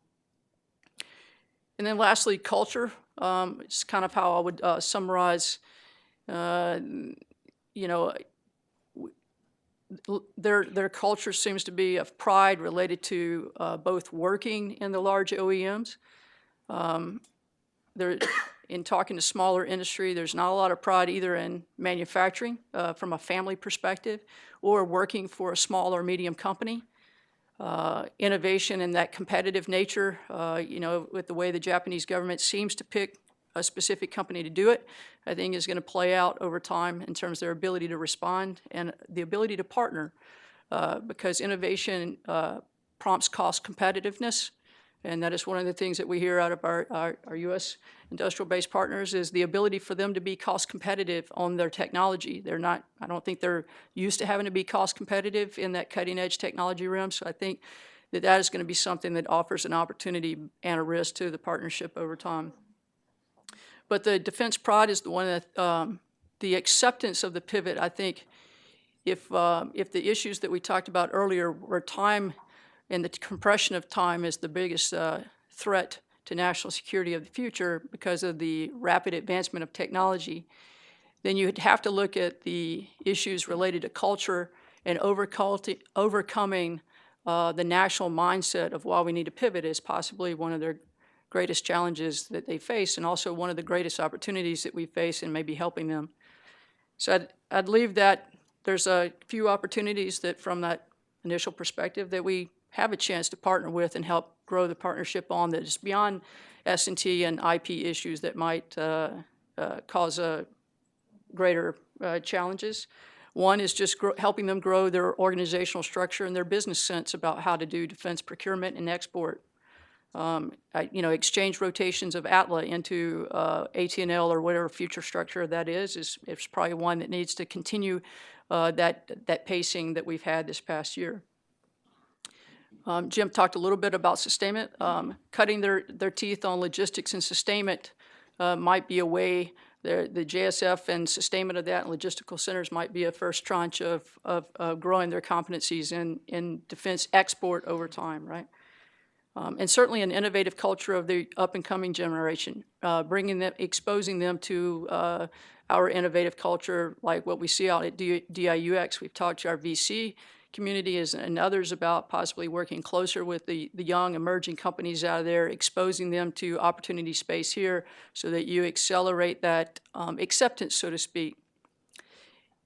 And then lastly, culture. It's kind of how I would summarize, their culture seems to be of pride related to both working in the large OEMs. In talking to smaller industry, there's not a lot of pride either in manufacturing from a family perspective or working for a small or medium company. Innovation and that competitive nature, with the way the Japanese government seems to pick a specific company to do it, I think is going to play out over time in terms of their ability to respond and the ability to partner, because innovation prompts cost competitiveness. And that is one of the things that we hear out of our U.S. industrial-based partners is the ability for them to be cost competitive on their technology. I don't think they're used to having to be cost competitive in that cutting-edge technology realm. So I think that is going to be something that offers an opportunity and a risk to the partnership over time. But the defense pride is the one that, the acceptance of the pivot, I think, if the issues that we talked about earlier, where time and the compression of time is the biggest threat to national security of the future because of the rapid advancement of technology, then you'd have to look at the issues related to culture and overcoming the national mindset of why we need to pivot as possibly one of their greatest challenges that they face, and also one of the greatest opportunities that we face in maybe helping them. So I'd leave that there's a few opportunities that from that initial perspective that we have a chance to partner with and help grow the partnership on that is beyond S&T and IP issues that might cause greater challenges. One is just helping them grow their organizational structure and their business sense about how to do defense procurement and export. Exchange rotations of ATLA into AT&L or whatever future structure that is probably one that needs to continue that pacing that we've had this past year. Jim talked a little bit about sustainment. Cutting their teeth on logistics and sustainment might be a way. The JSF and sustainment of that and logistical centers might be a first tranche of growing their competencies in defense export over time, right? And certainly an innovative culture of the up-and-coming generation, exposing them to our innovative culture, like what we see out at DIUX. We've talked to our VC community and others about possibly working closer with the young emerging companies out there, exposing them to opportunity space here so that you accelerate that acceptance, so to speak.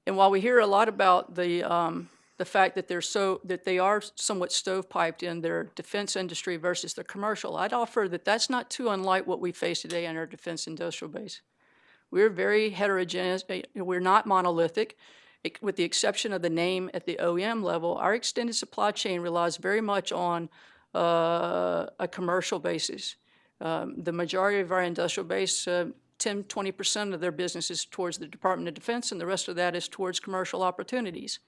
And while we hear a lot about the fact that they are somewhat stovepiped in their defense industry versus the commercial, I'd offer that that's not too unlike what we face today in our defense industrial base. We're very heterogeneous. We're not monolithic. With the exception of the name at the OEM level, our extended supply chain relies very much on a commercial basis. The majority of our industrial base, 10-20% of their business is towards the Department of Defense, and the rest of that is towards commercial opportunities.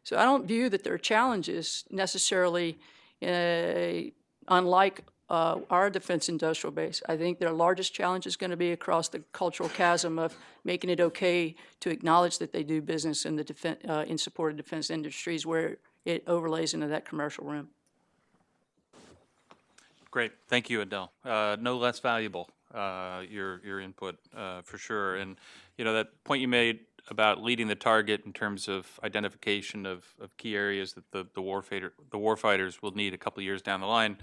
So I don't view that there are challenges necessarily unlike our defense industrial base. I think their largest challenge is going to be across the cultural chasm of making it okay to acknowledge that they do business in the in support of defense industries where it overlays into that commercial realm. Great, thank you, Adele. No less valuable, your input for sure. And that point you made about leading the target in terms of identification of key areas that the warfighters will need a couple of years down the line,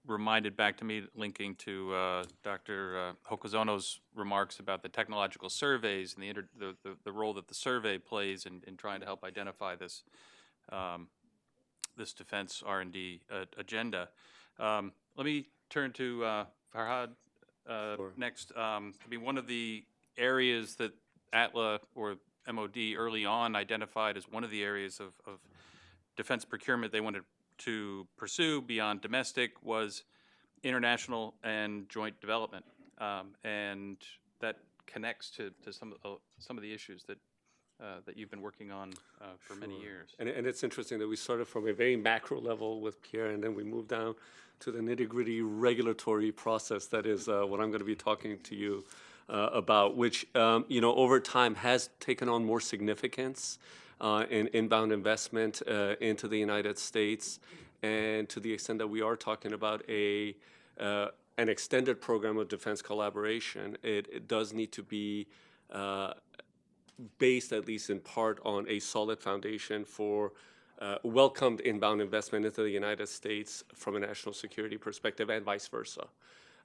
reminded back to me, linking to Dr. Hokozono's remarks about the technological surveys and the role that the survey plays in trying to help identify this this defense R&D agenda. Let me turn to Farhad Sure. next. One of the areas that ATLA or MOD early on identified as one of the areas of defense procurement they wanted to pursue beyond domestic was international and joint development, and that connects to some of the issues that you've been working on for many years. And it's interesting that we started from a very macro level with Pierre, and then we moved down to the nitty-gritty regulatory process that is what I'm going to be talking to you about, which over time has taken on more significance in inbound investment into the United States, and to the extent that we are talking about an extended program of defense collaboration, it does need to be based, at least in part, on a solid foundation for welcomed inbound investment into the United States from a national security perspective, and vice versa.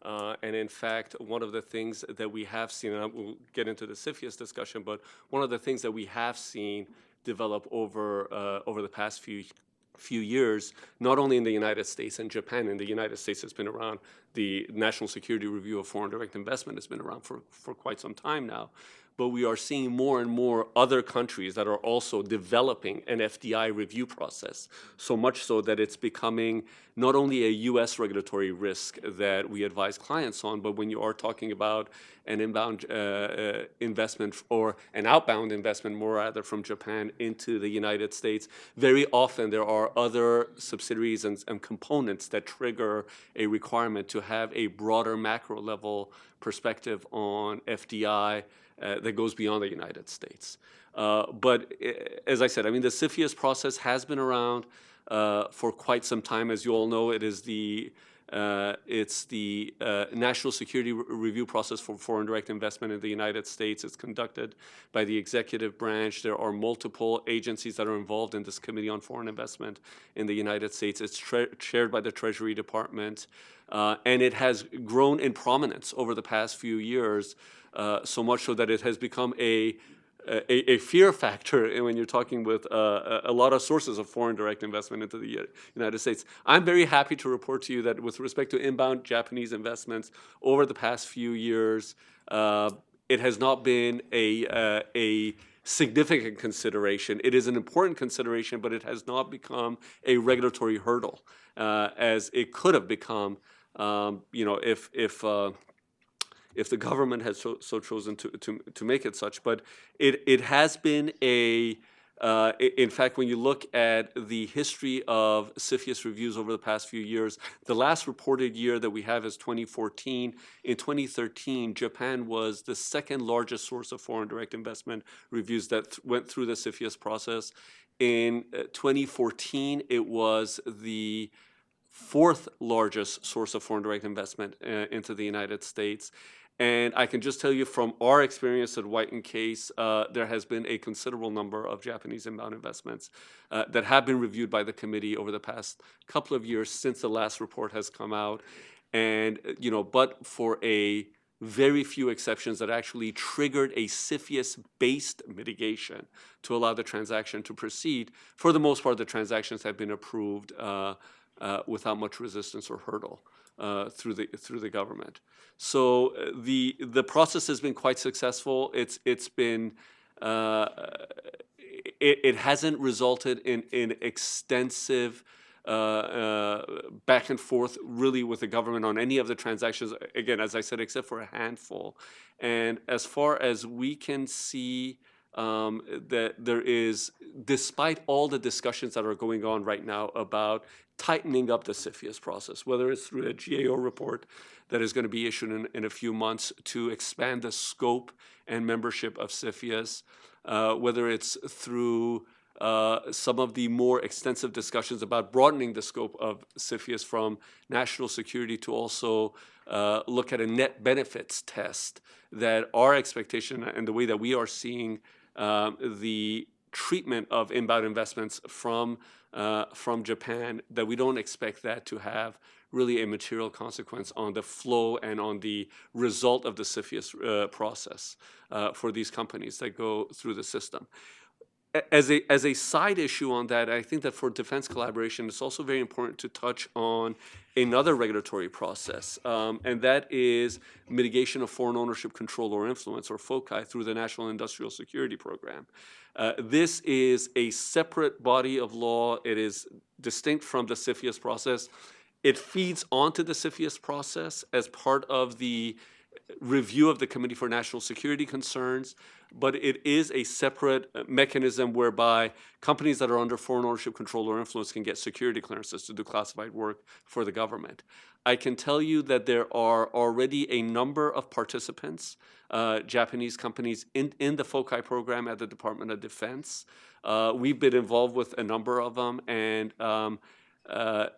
And in fact, one of the things that we have seen, and we'll get into the CFIUS discussion, but one of the things that we have seen develop over the past few years, not only in the United States and Japan. In the United States, it's been around. The National Security Review of Foreign Direct Investment has been around for quite some time now. But we are seeing more and more other countries that are also developing an FDI review process, so much so that it's becoming not only a U.S. regulatory risk that we advise clients on, but when you are talking about an inbound investment or an outbound investment, more rather, from Japan into the United States, very often there are other subsidiaries and components that trigger a requirement to have a broader macro level perspective on FDI that goes beyond the United States. As I said, I mean, the CFIUS process has been around for quite some time. As you all know, it's the national security review process for foreign direct investment in the United States. It's conducted by the executive branch. There are multiple agencies that are involved in this Committee on Foreign Investment in the United States. It's chaired by the Treasury Department, and it has grown in prominence over the past few years, so much so that it has become a fear factor when you're talking with a lot of sources of foreign direct investment into the United States. I'm very happy to report to you that with respect to inbound Japanese investments over the past few years, it has not been a significant consideration. It is an important consideration, but it has not become a regulatory hurdle as it could have become, if the government has so chosen to make it such. But it has been in fact, when you look at the history of CFIUS reviews over the past few years, the last reported year that we have is 2014. In 2013, Japan was the second largest source of foreign direct investment reviews that went through the CFIUS process. In 2014, it was the fourth largest source of foreign direct investment into the United States. And I can just tell you from our experience at White & Case, there has been a considerable number of Japanese inbound investments that have been reviewed by the committee over the past couple of years since the last report has come out. And, but for a very few exceptions that actually triggered a CFIUS-based mitigation to allow the transaction to proceed, for the most part, the transactions have been approved without much resistance or hurdle through the government. So the process has been quite successful. It's been it hasn't resulted in extensive back and forth really with the government on any of the transactions. Again, as I said, except for a handful. And as far as we can see, that there is, despite all the discussions that are going on right now about tightening up the CFIUS process, whether it's through a GAO report that is going to be issued in a few months to expand the scope and membership of CFIUS, whether it's through some of the more extensive discussions about broadening the scope of CFIUS from national security to also look at a net benefits test, that our expectation and the way that we are seeing the treatment of inbound investments from Japan, that we don't expect that to have really a material consequence on the flow and on the result of the CFIUS process for these companies that go through the system. As a side issue on that, I think that for defense collaboration, it's also very important to touch on another regulatory process, and that is mitigation of foreign ownership, control, or influence, or FOCI, through the National Industrial Security Program. This is a separate body of law. It is distinct from the CFIUS process. It feeds onto the CFIUS process as part of the review of the Committee for National Security Concerns, but it is a separate mechanism whereby companies that are under foreign ownership, control, or influence can get security clearances to do classified work for the government. I can tell you that there are already a number of participants, Japanese companies, in the FOCI program at the Department of Defense. We've been involved with a number of them, and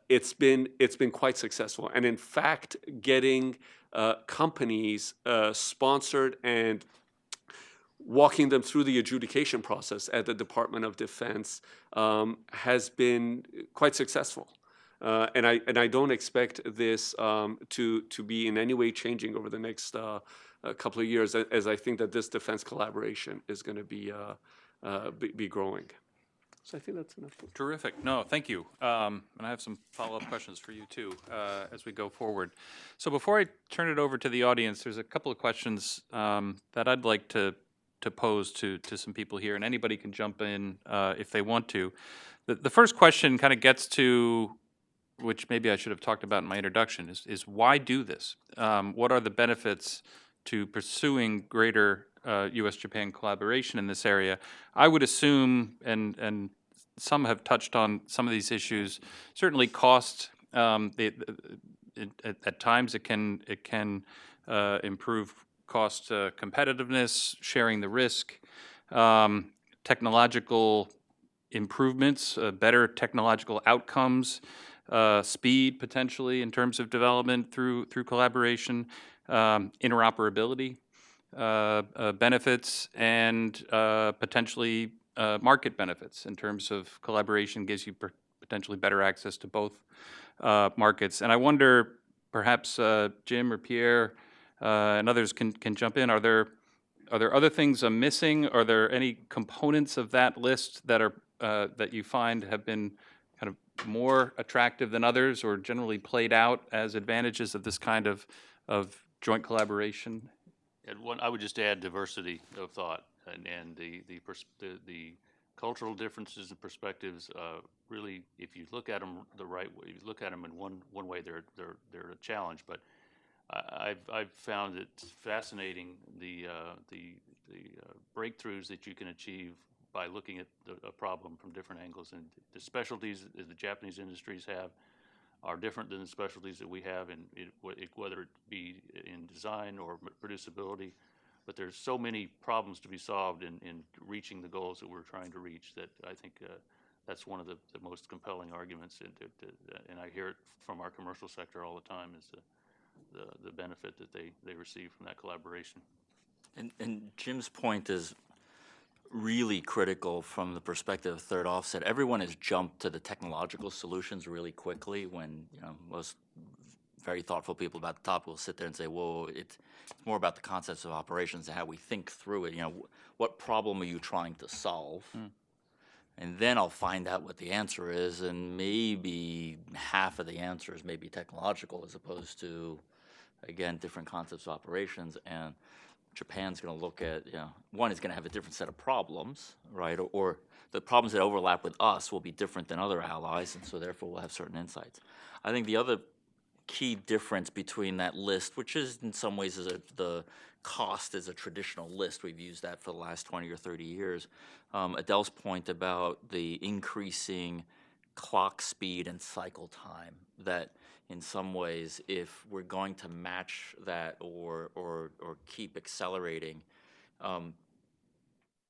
it's been quite successful. And in fact, getting companies sponsored and walking them through the adjudication process at the Department of Defense has been quite successful. And I don't expect this to be in any way changing over the next couple of years, as I think that this defense collaboration is going to be growing. So I think that's enough. Terrific. No, thank you. And I have some follow-up questions for you, too, as we go forward. So before I turn it over to the audience, there's a couple of questions that I'd like to pose to some people here, and anybody can jump in if they want to. The first question kind of gets to, which maybe I should have talked about in my introduction, is why do this? What are the benefits to pursuing greater U.S. Japan collaboration in this area? I would assume, and some have touched on some of these issues, certainly cost. At times it can improve cost competitiveness, sharing the risk. technological improvements, better technological outcomes, speed potentially in terms of development through collaboration, interoperability benefits, and potentially market benefits in terms of collaboration gives you potentially better access to both markets. And I wonder, perhaps Jim or Pierre and others can jump in. Are there other things I'm missing? Are there any components of that list that are that you find have been kind of more attractive than others, or generally played out as advantages of this kind of joint collaboration? And I would just add diversity of thought and the cultural differences and perspectives. Really, if you look at them the right way, you look at them in one way, they're a challenge. But I've found it fascinating the breakthroughs that you can achieve by looking at a problem from different angles. And the specialties that the Japanese industries have are different than the specialties that we have, whether it be in design or producibility. But there's so many problems to be solved in reaching the goals that we're trying to reach that I think that's one of the most compelling arguments. And I hear it from our commercial sector all the time, is the benefit that they receive from that collaboration. And Jim's point is really critical from the perspective of third offset. Everyone has jumped to the technological solutions really quickly when, most very thoughtful people about the topic will sit there and say, whoa, it's more about the concepts of operations and how we think through it. What problem are you trying to solve? And then I'll find out what the answer is, and maybe half of the answer is maybe technological as opposed to, again, different concepts of operations. And Japan's going to look at, one is going to have a different set of problems, right? Or the problems that overlap with us will be different than other allies, and so therefore we'll have certain insights. I think the other key difference between that list, which is in some ways the cost is a traditional list. We've used that for the last 20 or 30 years. Adele's point about the increasing clock speed and cycle time, that in some ways, if we're going to match that or keep accelerating,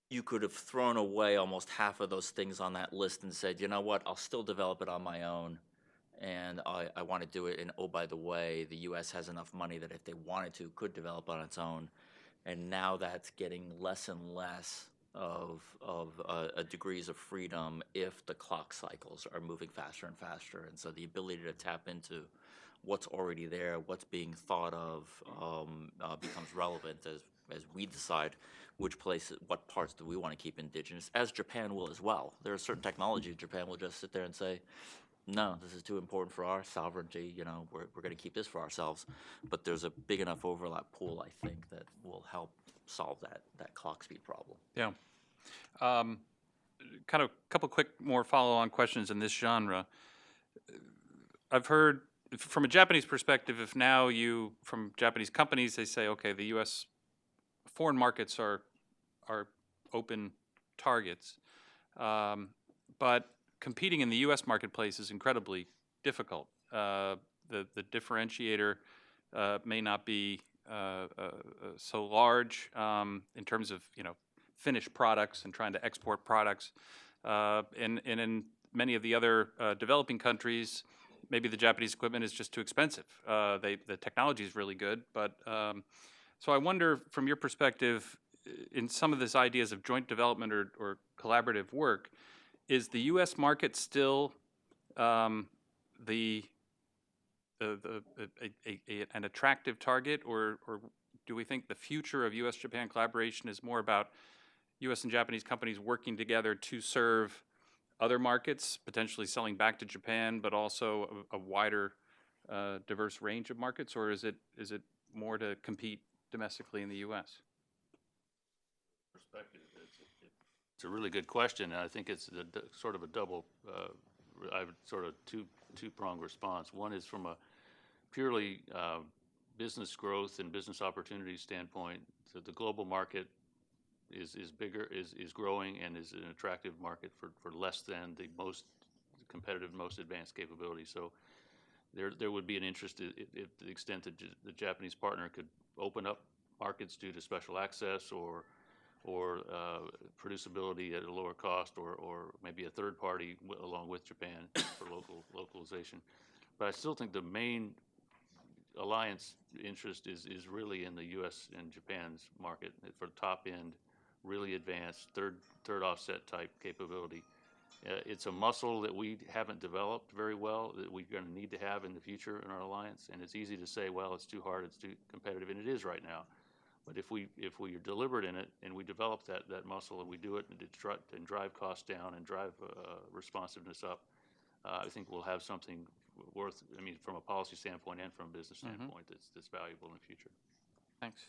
you could have thrown away almost half of those things on that list and said, you know what, I'll still develop it on my own, and I want to do it, and oh, by the way, the U.S. has enough money that if they wanted to, could develop on its own. And now that's getting less and less of degrees of freedom if the clock cycles are moving faster and faster. And so the ability to tap into what's already there, what's being thought of, becomes relevant as we decide what parts do we want to keep indigenous, as Japan will as well. There are certain technologies Japan will just sit there and say, no, this is too important for our sovereignty, we're going to keep this for ourselves. But there's a big enough overlap pool, I think, that will help solve that clock speed problem. Yeah. Kind of a couple quick more follow-on questions in this genre. I've heard from a Japanese perspective, if now from Japanese companies, they say, okay, the U.S. foreign markets are open targets, but competing in the U.S. marketplace is incredibly difficult. The differentiator may not be so large in terms of finished products and trying to export products. And in many of the other developing countries, maybe the Japanese equipment is just too expensive. The technology is really good, but so I wonder, from your perspective, in some of these ideas of joint development or collaborative work, is the U.S. market still an attractive target, or do we think the future of U.S.-Japan collaboration is more about U.S. and Japanese companies working together to serve other markets, potentially selling back to Japan, but also a wider, diverse range of markets, or is it more to compete domestically in the U.S.? Perspective. It's a really good question, and I think it's sort of a double, I would sort of two-pronged response. One is from a purely business growth and business opportunity standpoint. So the global market is bigger, is growing, and is an attractive market for less than the most competitive, most advanced capability. So there would be an interest to the extent that the Japanese partner could open up markets due to special access or or producibility at a lower cost, or maybe a third party along with Japan for localization. But I still think the main alliance interest is really in the U.S. and Japan's market for top end, really advanced third offset type capability. It's a muscle that we haven't developed very well, that we're going to need to have in the future in our alliance. And it's easy to say, well, it's too hard, it's too competitive, and it is right now. But if we are deliberate in it and we develop that muscle and we do it and drive costs down and drive responsiveness up, I think we'll have something worth, I mean, from a policy standpoint and from a business standpoint, that's valuable in the future. Thanks.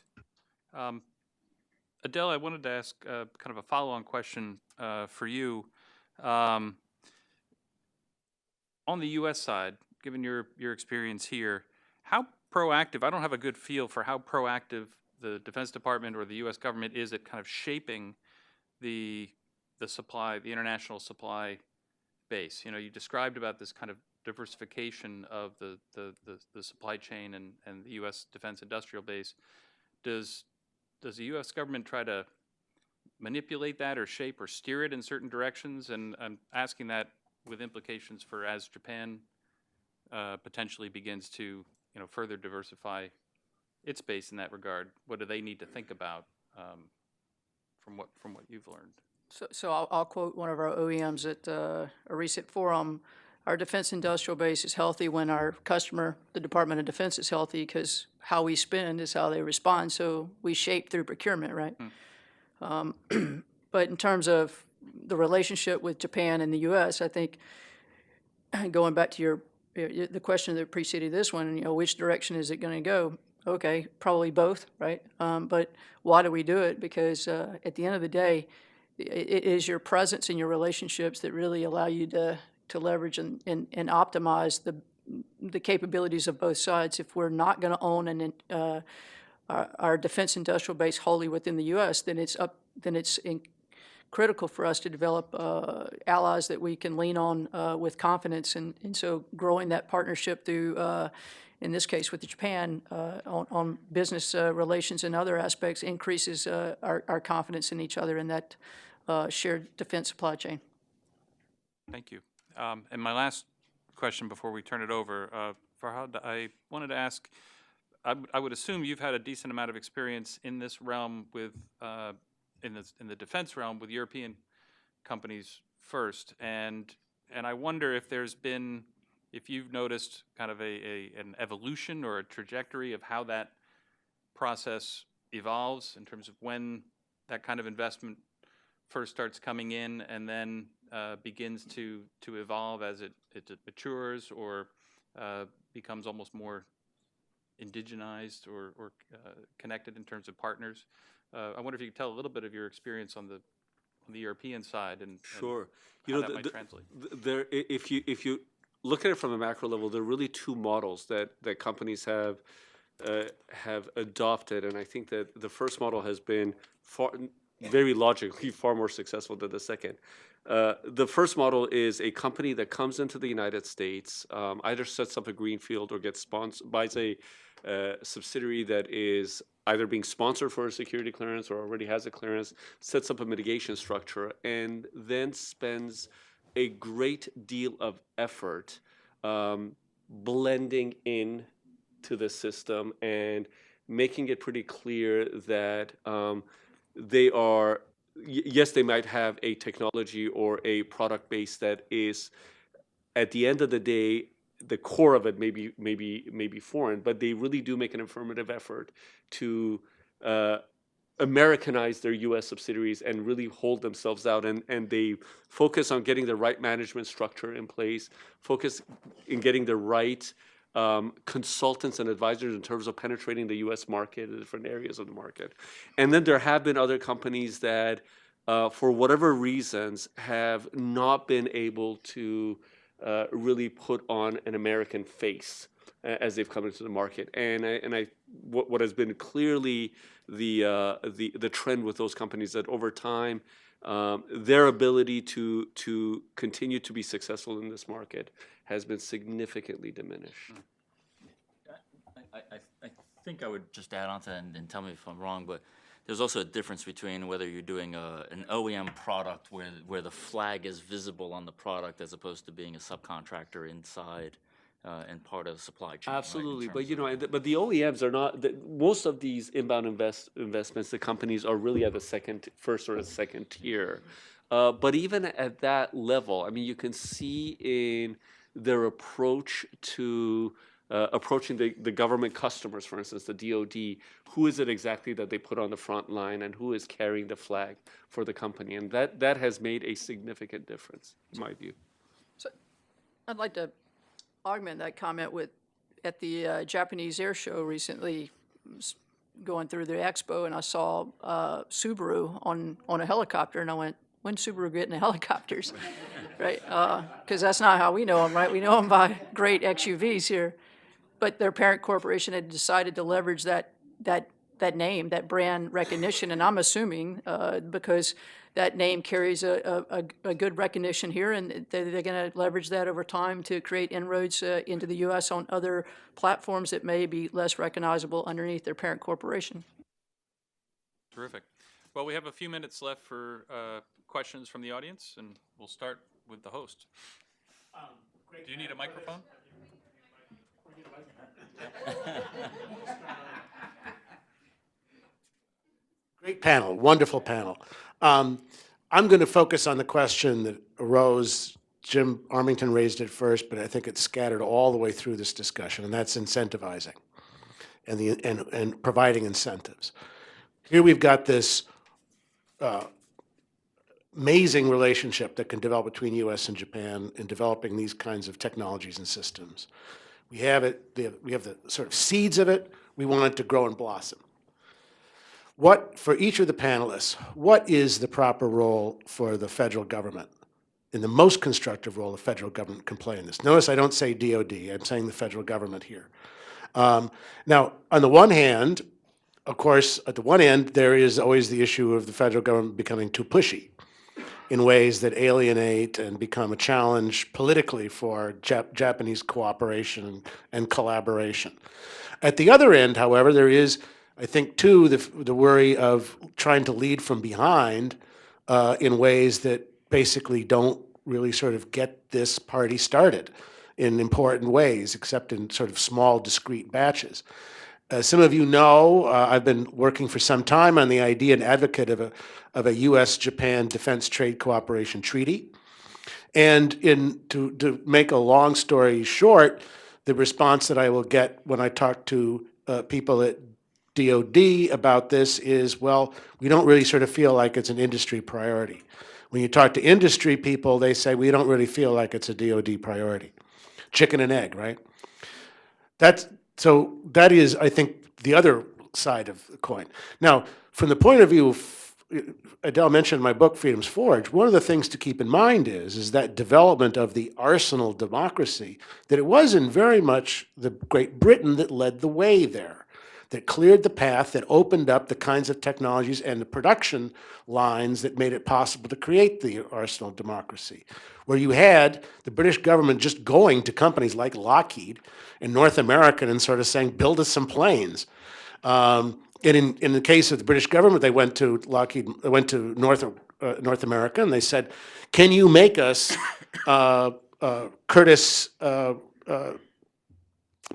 Adele, I wanted to ask kind of a follow-on question for you. On the U.S. side, given your experience here, how proactive, I don't have a good feel for how proactive the Defense Department or the U.S. government is at kind of shaping the supply, the international supply base. You know, you described about this kind of diversification of the supply chain and the U.S. defense industrial base. Does the U.S. government try to manipulate that or shape or steer it in certain directions? And I'm asking that with implications for as Japan potentially begins to, you know, further diversify its base in that regard. What do they need to think about from what you've learned? So I'll quote one of our OEMs at a recent forum. Our defense industrial base is healthy when our customer, the Department of Defense, is healthy, because how we spend is how they respond. So we shape through procurement, right? But in terms of the relationship with Japan and the U.S., I think going back to the question that preceded this one, you know, which direction is it going to go? Okay, probably both, right? But why do we do it? Because at the end of the day, it is your presence and your relationships that really allow you to leverage and optimize the capabilities of both sides. If we're not going to own our defense industrial base wholly within the U.S., then it's critical for us to develop allies that we can lean on with confidence. And so growing that partnership through, in this case with Japan, on business relations and other aspects increases our confidence in each other in that shared defense supply chain. Thank you. And my last question before we turn it over, Farhad, I wanted to ask, I would assume you've had a decent amount of experience in this realm with, in the defense realm with European companies first, and I wonder if there's been, if you've noticed kind of an evolution or a trajectory of how that process evolves in terms of when that kind of investment first starts coming in and then begins to evolve as it matures or becomes almost more indigenized or connected in terms of partners. I wonder if you could tell a little bit of your experience on the European side and Sure. how that might translate. If you look at it from a macro level, there are really two models that companies have adopted, and I think that the first model has been very logically far more successful than the second. The first model is a company that comes into the United States, either sets up a greenfield or gets buys a subsidiary that is either being sponsored for a security clearance or already has a clearance, sets up a mitigation structure, and then spends a great deal of effort blending in to the system and making it pretty clear that they are, yes, they might have a technology or a product base that is, at the end of the day, the core of it may be foreign, but they really do make an affirmative effort to Americanize their U.S. subsidiaries and really hold themselves out, and they focus on getting the right management structure in place, focus in getting the right consultants and advisors in terms of penetrating the U.S. market and different areas of the market. And then there have been other companies that, for whatever reasons, have not been able to really put on an American face as they've come into the market. And what has been clearly the trend with those companies that over time, their ability to continue to be successful in this market has been significantly diminished. I think I would just add on to that and tell me if I'm wrong, but there's also a difference between whether you're doing an OEM product where the flag is visible on the product as opposed to being a subcontractor inside and part of the supply chain. right, in Absolutely, but terms you of- know, but the OEMs are not. Most of these inbound investments, the companies are really at the first or the second tier. But even at that level, I mean, you can see in their approach to approaching the government customers, for instance, the DoD, who is it exactly that they put on the front line and who is carrying the flag for the company, and that has made a significant difference, in my view. I'd like to augment that comment with, at the Japanese air show recently, was going through the expo, and I saw Subaru on a helicopter, and I went, when's Subaru getting the helicopters? Right? Because that's not how we know them, right? We know them by great XUVs here. But their parent corporation had decided to leverage that name, that brand recognition, and I'm assuming because that name carries a good recognition here, and they're going to leverage that over time to create inroads into the U.S. on other platforms that may be less recognizable underneath their parent corporation. Terrific. Well, we have a few minutes left for questions from the audience, and we'll start with the host. Do you need a microphone? Great panel, wonderful panel. I'm going to focus on the question that arose. Jim Armington raised it first, but I think it's scattered all the way through this discussion, and that's incentivizing and providing incentives. Here we've got this amazing relationship that can develop between U.S. and Japan in developing these kinds of technologies and systems. We have it. We have the sort of seeds of it. We want it to grow and blossom. For each of the panelists, what is the proper role for the federal government? In the most constructive role the federal government can play in this. Notice I don't say DOD, I'm saying the federal government here. Now, on the one hand, of course, at the one end, there is always the issue of the federal government becoming too pushy in ways that alienate and become a challenge politically for Japanese cooperation and collaboration. At the other end, however, there is, I think, too, the worry of trying to lead from behind in ways that basically don't really sort of get this party started in important ways, except in sort of small, discrete batches. Some of you know, I've been working for some time on the idea and advocate of a U.S. Japan Defense Trade Cooperation Treaty. And to make a long story short, the response that I will get when I talk to people at DOD about this is, well, we don't really sort of feel like it's an industry priority. When you talk to industry people, they say, we don't really feel like it's a DOD priority. Chicken and egg, right? So that is, I think, the other side of the coin. Now, from the point of view of, Adele mentioned my book, Freedom's Forge, one of the things to keep in mind is that development of the arsenal democracy, that it was in very much the Great Britain that led the way there, that cleared the path, that opened up the kinds of technologies and the production lines that made it possible to create the arsenal democracy, where you had the British government just going to companies like Lockheed and North American and sort of saying, build us some planes. And in the case of the British government, they went to Lockheed, they went to North America, and they said, can you make us Curtiss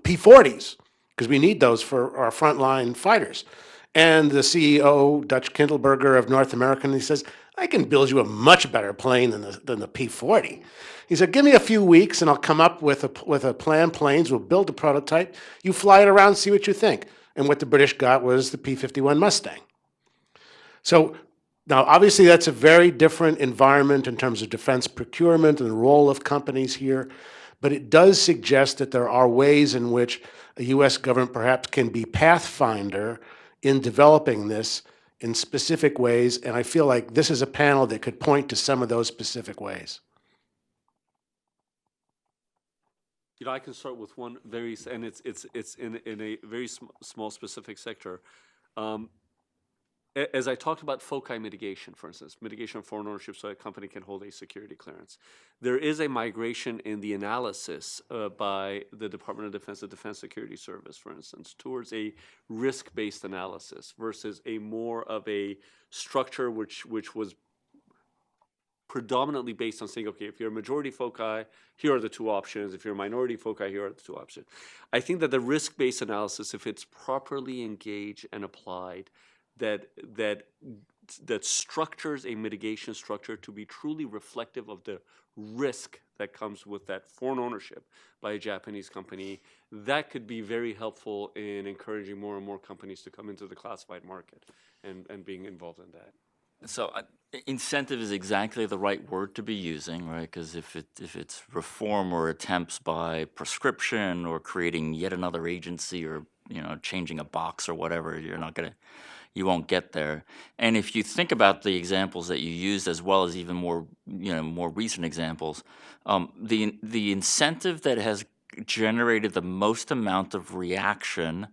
P-40s? Because we need those for our frontline fighters. And the CEO, Dutch Kindleberger of North American, he says, I can build you a much better plane than the P-40. He said, give me a few weeks and I'll come up with a planned planes, we'll build a prototype, you fly it around, see what you think. And what the British got was the P-51 Mustang. So now, obviously, that's a very different environment in terms of defense procurement and the role of companies here, but it does suggest that there are ways in which a U.S. government perhaps can be pathfinder in developing this in specific ways, and I feel like this is a panel that could point to some of those specific ways. You know, I can start with one and it's in a very small specific sector. as I talked about FOCI mitigation, for instance, mitigation of foreign ownership so a company can hold a security clearance, there is a migration in the analysis by the Department of Defense, the Defense Security Service, for instance, towards a risk-based analysis versus a more of a structure which was predominantly based on saying, okay, if you're a majority foci, here are the two options. If you're a minority foci, here are the two options. I think that the risk-based analysis, if it's properly engaged and applied, that structures a mitigation structure to be truly reflective of the risk that comes with that foreign ownership by a Japanese company, that could be very helpful in encouraging more and more companies to come into the classified market and being involved in that. So incentive is exactly the right word to be using, right? Because if it's reform or attempts by prescription or creating yet another agency or changing a box or whatever, you won't get there. And if you think about the examples that you used, as well as even more more recent examples, the incentive that has generated the most amount of reaction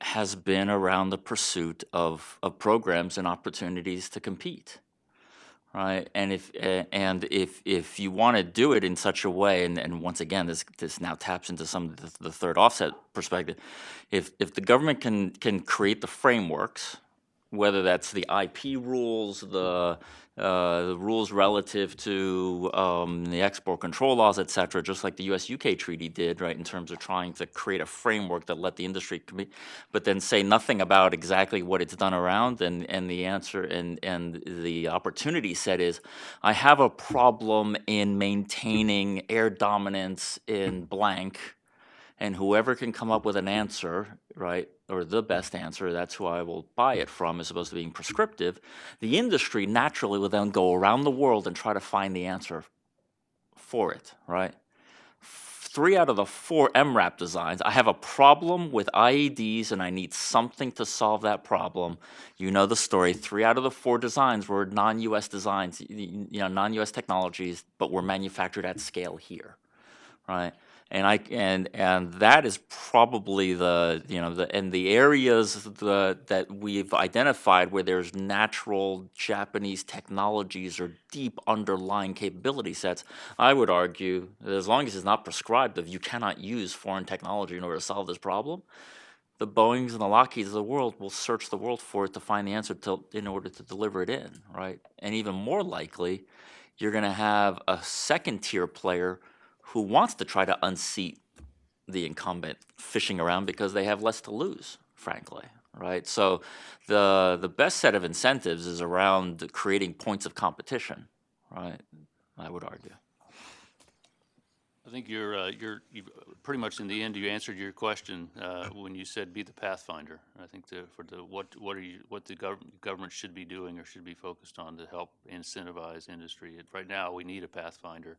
has been around the pursuit of programs and opportunities to compete, right? And if you want to do it in such a way, and once again, this now taps into some of the third offset perspective. If the government can create the frameworks, whether that's the IP rules, the rules relative to the export control laws, et cetera, just like the U.S.-UK treaty did, right, in terms of trying to create a framework that let the industry compete, but then say nothing about exactly what it's done around, and the answer and the opportunity set is, I have a problem in maintaining air dominance in blank, and whoever can come up with an answer, right, or the best answer, that's who I will buy it from, as opposed to being prescriptive, the industry naturally will then go around the world and try to find the answer for it, right? 3 out of the 4 MRAP designs, I have a problem with IEDs and I need something to solve that problem. You know the story. 3 out of the 4 designs were non-US designs, non-US technologies, but were manufactured at scale here, right? And that is probably the areas that we've identified where there's natural Japanese technologies or deep underlying capability sets. I would argue that as long as it's not prescribed of you cannot use foreign technology in order to solve this problem, the Boeings and the Lockheeds of the world will search the world for it to find the answer in order to deliver it in, right? And even more likely, you're going to have a second-tier player who wants to try to unseat the incumbent fishing around because they have less to lose, frankly, right? So the best set of incentives is around creating points of competition, right? I would argue. I think you pretty much in the end you answered your question when you said be the pathfinder. I think what the government should be doing or should be focused on to help incentivize industry. Right now we need a pathfinder.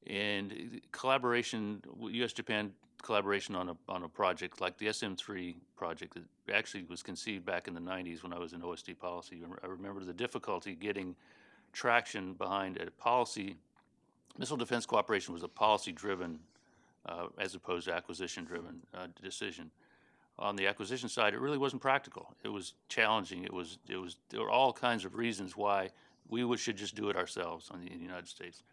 And collaboration, U.S. Japan collaboration on a project like the SM-3 project that actually was conceived back in the 90s when I was in OSD policy. I remember the difficulty getting traction behind a policy. Missile defense cooperation was a policy-driven as opposed to acquisition-driven decision. On the acquisition side, it really wasn't practical. It was challenging. There were all kinds of reasons why we should just do it ourselves in the United States.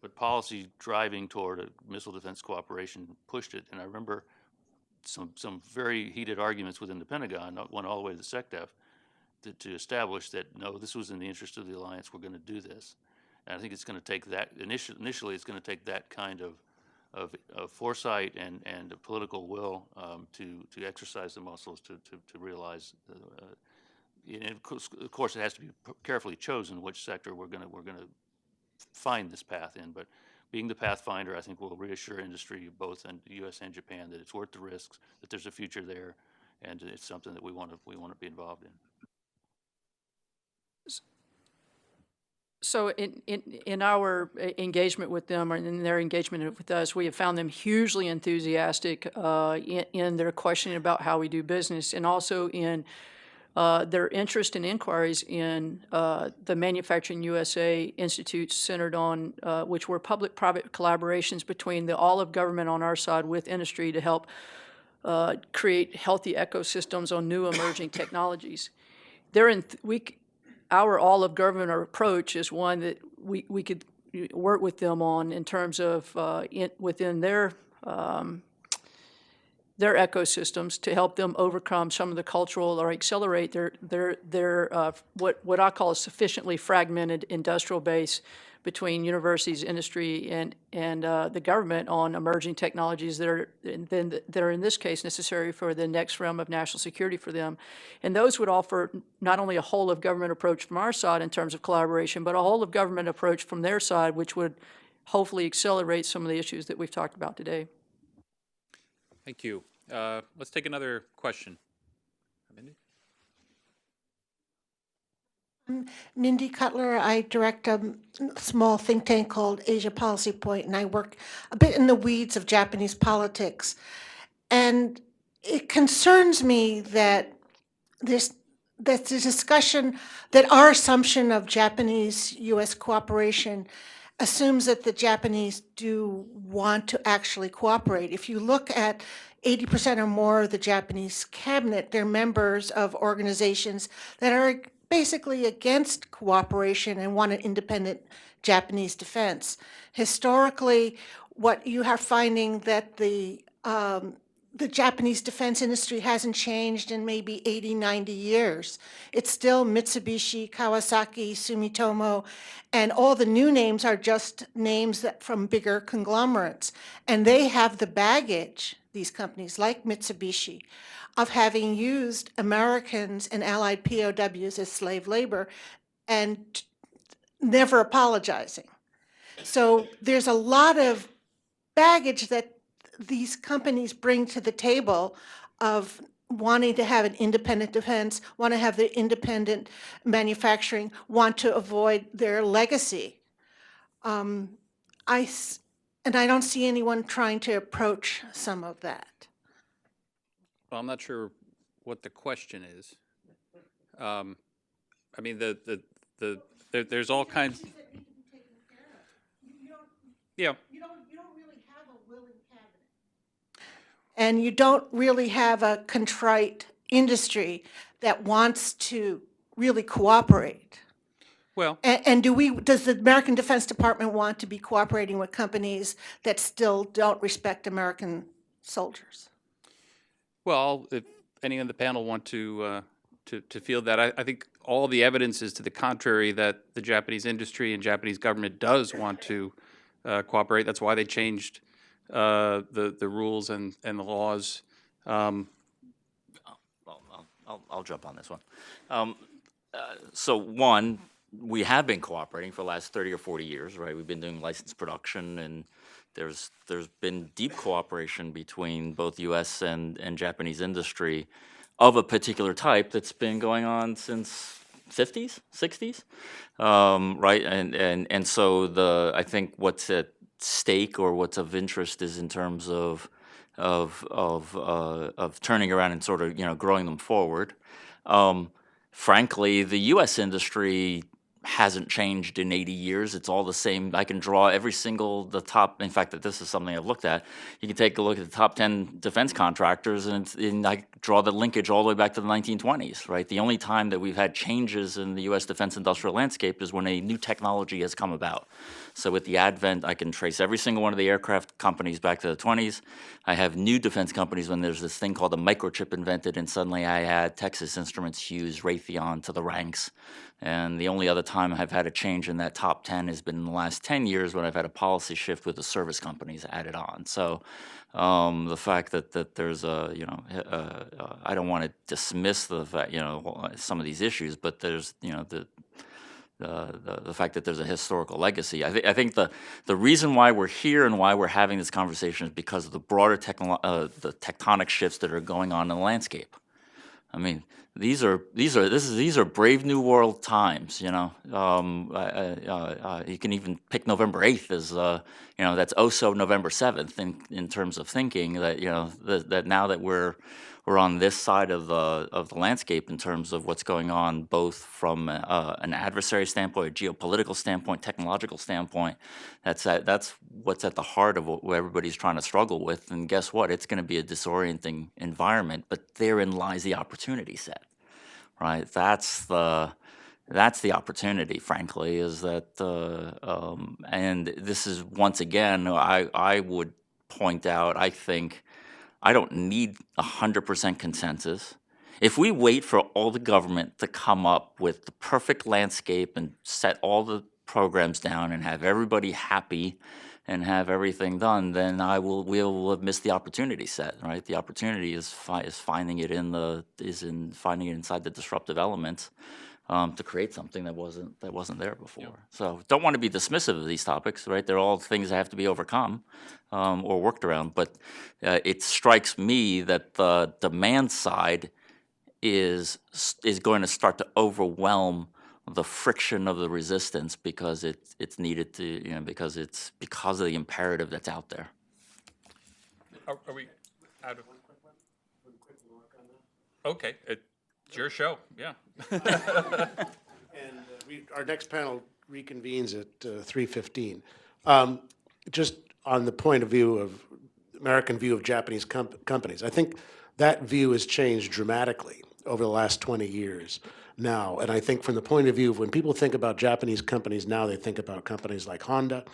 But policy driving toward a missile defense cooperation pushed it. And I remember some very heated arguments within the Pentagon, went all the way to the SecDef, to establish that, no, this was in the interest of the alliance, we're going to do this. And I think it's going to take that, initially it's going to take that kind of foresight and a political will to exercise the muscles to realize, and of course it has to be carefully chosen which sector we're going to find this path in, but being the pathfinder, I think, will reassure industry, both in the U.S. and Japan, that it's worth the risks, that there's a future there, and it's something that we want to be involved in. So in our engagement with them, or in their engagement with us, we have found them hugely enthusiastic in their questioning about how we do business, and also in their interest and inquiries in the Manufacturing USA institutes centered on, which were public-private collaborations between all of government on our side with industry to help create healthy ecosystems on new emerging technologies. our all-of-government approach is one that we could work with them on in terms of within their ecosystems to help them overcome some of the cultural or accelerate their what I call a sufficiently fragmented industrial base between universities, industry, and the government on emerging technologies that are in this case necessary for the next realm of national security for them. And those would offer not only a whole of government approach from our side in terms of collaboration, but a whole of government approach from their side, which would hopefully accelerate some of the issues that we've talked about today. Thank you. Let's take another question. Mindy Cutler. I direct a small think tank called Asia Policy Point, and I work a bit in the weeds of Japanese politics. And it concerns me that the discussion, that our assumption of Japanese-U.S. cooperation assumes that the Japanese do want to actually cooperate. If you look at 80% or more of the Japanese cabinet, they're members of organizations that are basically against cooperation and want an independent Japanese defense. Historically, what you are finding that the Japanese defense industry hasn't changed in maybe 80, 90 years. It's still Mitsubishi, Kawasaki, Sumitomo, and all the new names are just names from bigger conglomerates. And they have the baggage, these companies like Mitsubishi, of having used Americans and Allied POWs as slave labor and never apologizing. So there's a lot of baggage that these companies bring to the table of wanting to have an independent defense, want to have the independent manufacturing, want to avoid their legacy. And I don't see anyone trying to approach some of that. Well, I'm not sure what the question is. I mean, there's all kinds. Yeah. You don't really have a willing cabinet. And you don't really have a contrite industry that wants to really cooperate. Well, And does the American Defense Department want to be cooperating with companies that still don't respect American soldiers? well, if any on the panel want to field that, I think all the evidence is to the contrary, that the Japanese industry and Japanese government does want to cooperate. That's why they changed the rules and the laws. I'll jump on this one. So one, we have been cooperating for the last 30 or 40 years, right? We've been doing licensed production, and there's been deep cooperation between both U.S. and Japanese industry of a particular type that's been going on since 50s, 60s, right? And so I think what's at stake or what's of interest is in terms of turning around and sort of growing them forward. Frankly, the U.S. industry hasn't changed in 80 years. It's all the same. I can draw every single, in fact, this is something I've looked at. You can take a look at the top 10 defense contractors, and I draw the linkage all the way back to the 1920s, right? The only time that we've had changes in the U.S. defense industrial landscape is when a new technology has come about. So with the advent, I can trace every single one of the aircraft companies back to the 20s. I have new defense companies when there's this thing called a microchip invented, and suddenly I add Texas Instruments, Hughes, Raytheon to the ranks. And the only other time I've had a change in that top 10 has been in the last 10 years when I've had a policy shift with the service companies added on. So the fact that there's I don't want to dismiss the fact, some of these issues, but there's, the fact that there's a historical legacy. I think the reason why we're here and why we're having this conversation is because of the broader the tectonic shifts that are going on in the landscape. I mean, these are brave new world times. You can even pick November 8th as that's also November 7th in terms of thinking that that now that we're on this side of the landscape in terms of what's going on, both from an adversary standpoint, a geopolitical standpoint, technological standpoint. That's what's at the heart of what everybody's trying to struggle with. And guess what? It's going to be a disorienting environment, but therein lies the opportunity set, right? That's the opportunity, frankly, is that, and this is, once again, I would point out, I think, I don't need 100% consensus. If we wait for all the government to come up with the perfect landscape and set all the programs down and have everybody happy and have everything done, then we'll have missed the opportunity set, right? The opportunity is finding it finding it inside the disruptive elements to create something that wasn't there before. So don't want to be dismissive of these topics, right? They're all things that have to be overcome or worked around. But it strikes me that the demand side is going to start to overwhelm the friction of the resistance because it's needed to, because of the imperative that's out there. Are we out of? Okay, it's your show, yeah. And our next panel reconvenes at 3:15. Just on the point of view of American view of Japanese companies, I think that view has changed dramatically over the last 20 years now. And I think from the point of view of when people think about Japanese companies now, they think about companies like Honda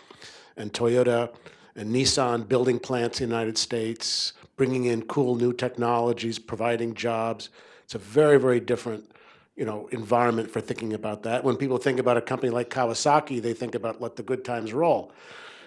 and Toyota and Nissan building plants in the United States, bringing in cool new technologies, providing jobs. It's a very, very different, environment for thinking about that. When people think about a company like Kawasaki, they think about let the good times roll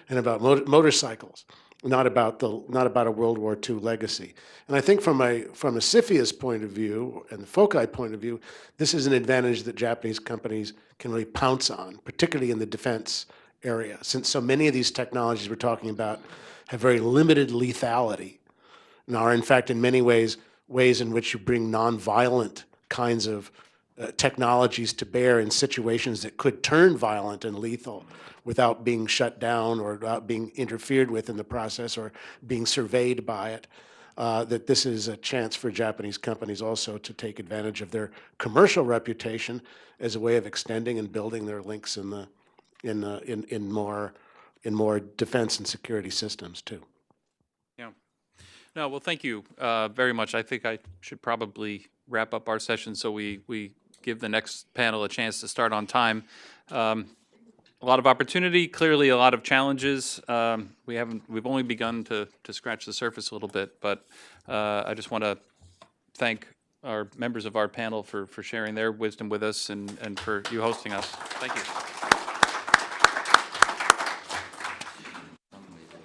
and about motorcycles, not about a World War II legacy. And I think from a CFIUS point of view and the FOCI point of view, this is an advantage that Japanese companies can really pounce on, particularly in the defense area, since so many of these technologies we're talking about have very limited lethality and are, in fact, in many ways in which you bring nonviolent kinds of technologies to bear in situations that could turn violent and lethal without being shut down or without being interfered with in the process or being surveyed by it. That this is a chance for Japanese companies also to take advantage of their commercial reputation as a way of extending and building their links in more defense and security systems too. Yeah. No, well, thank you very much. I think I should probably wrap up our session so we give the next panel a chance to start on time. A lot of opportunity, clearly a lot of challenges. We've only begun to scratch the surface a little bit, but I just want to thank our members of our panel for sharing their wisdom with us and for you hosting us. Thank you.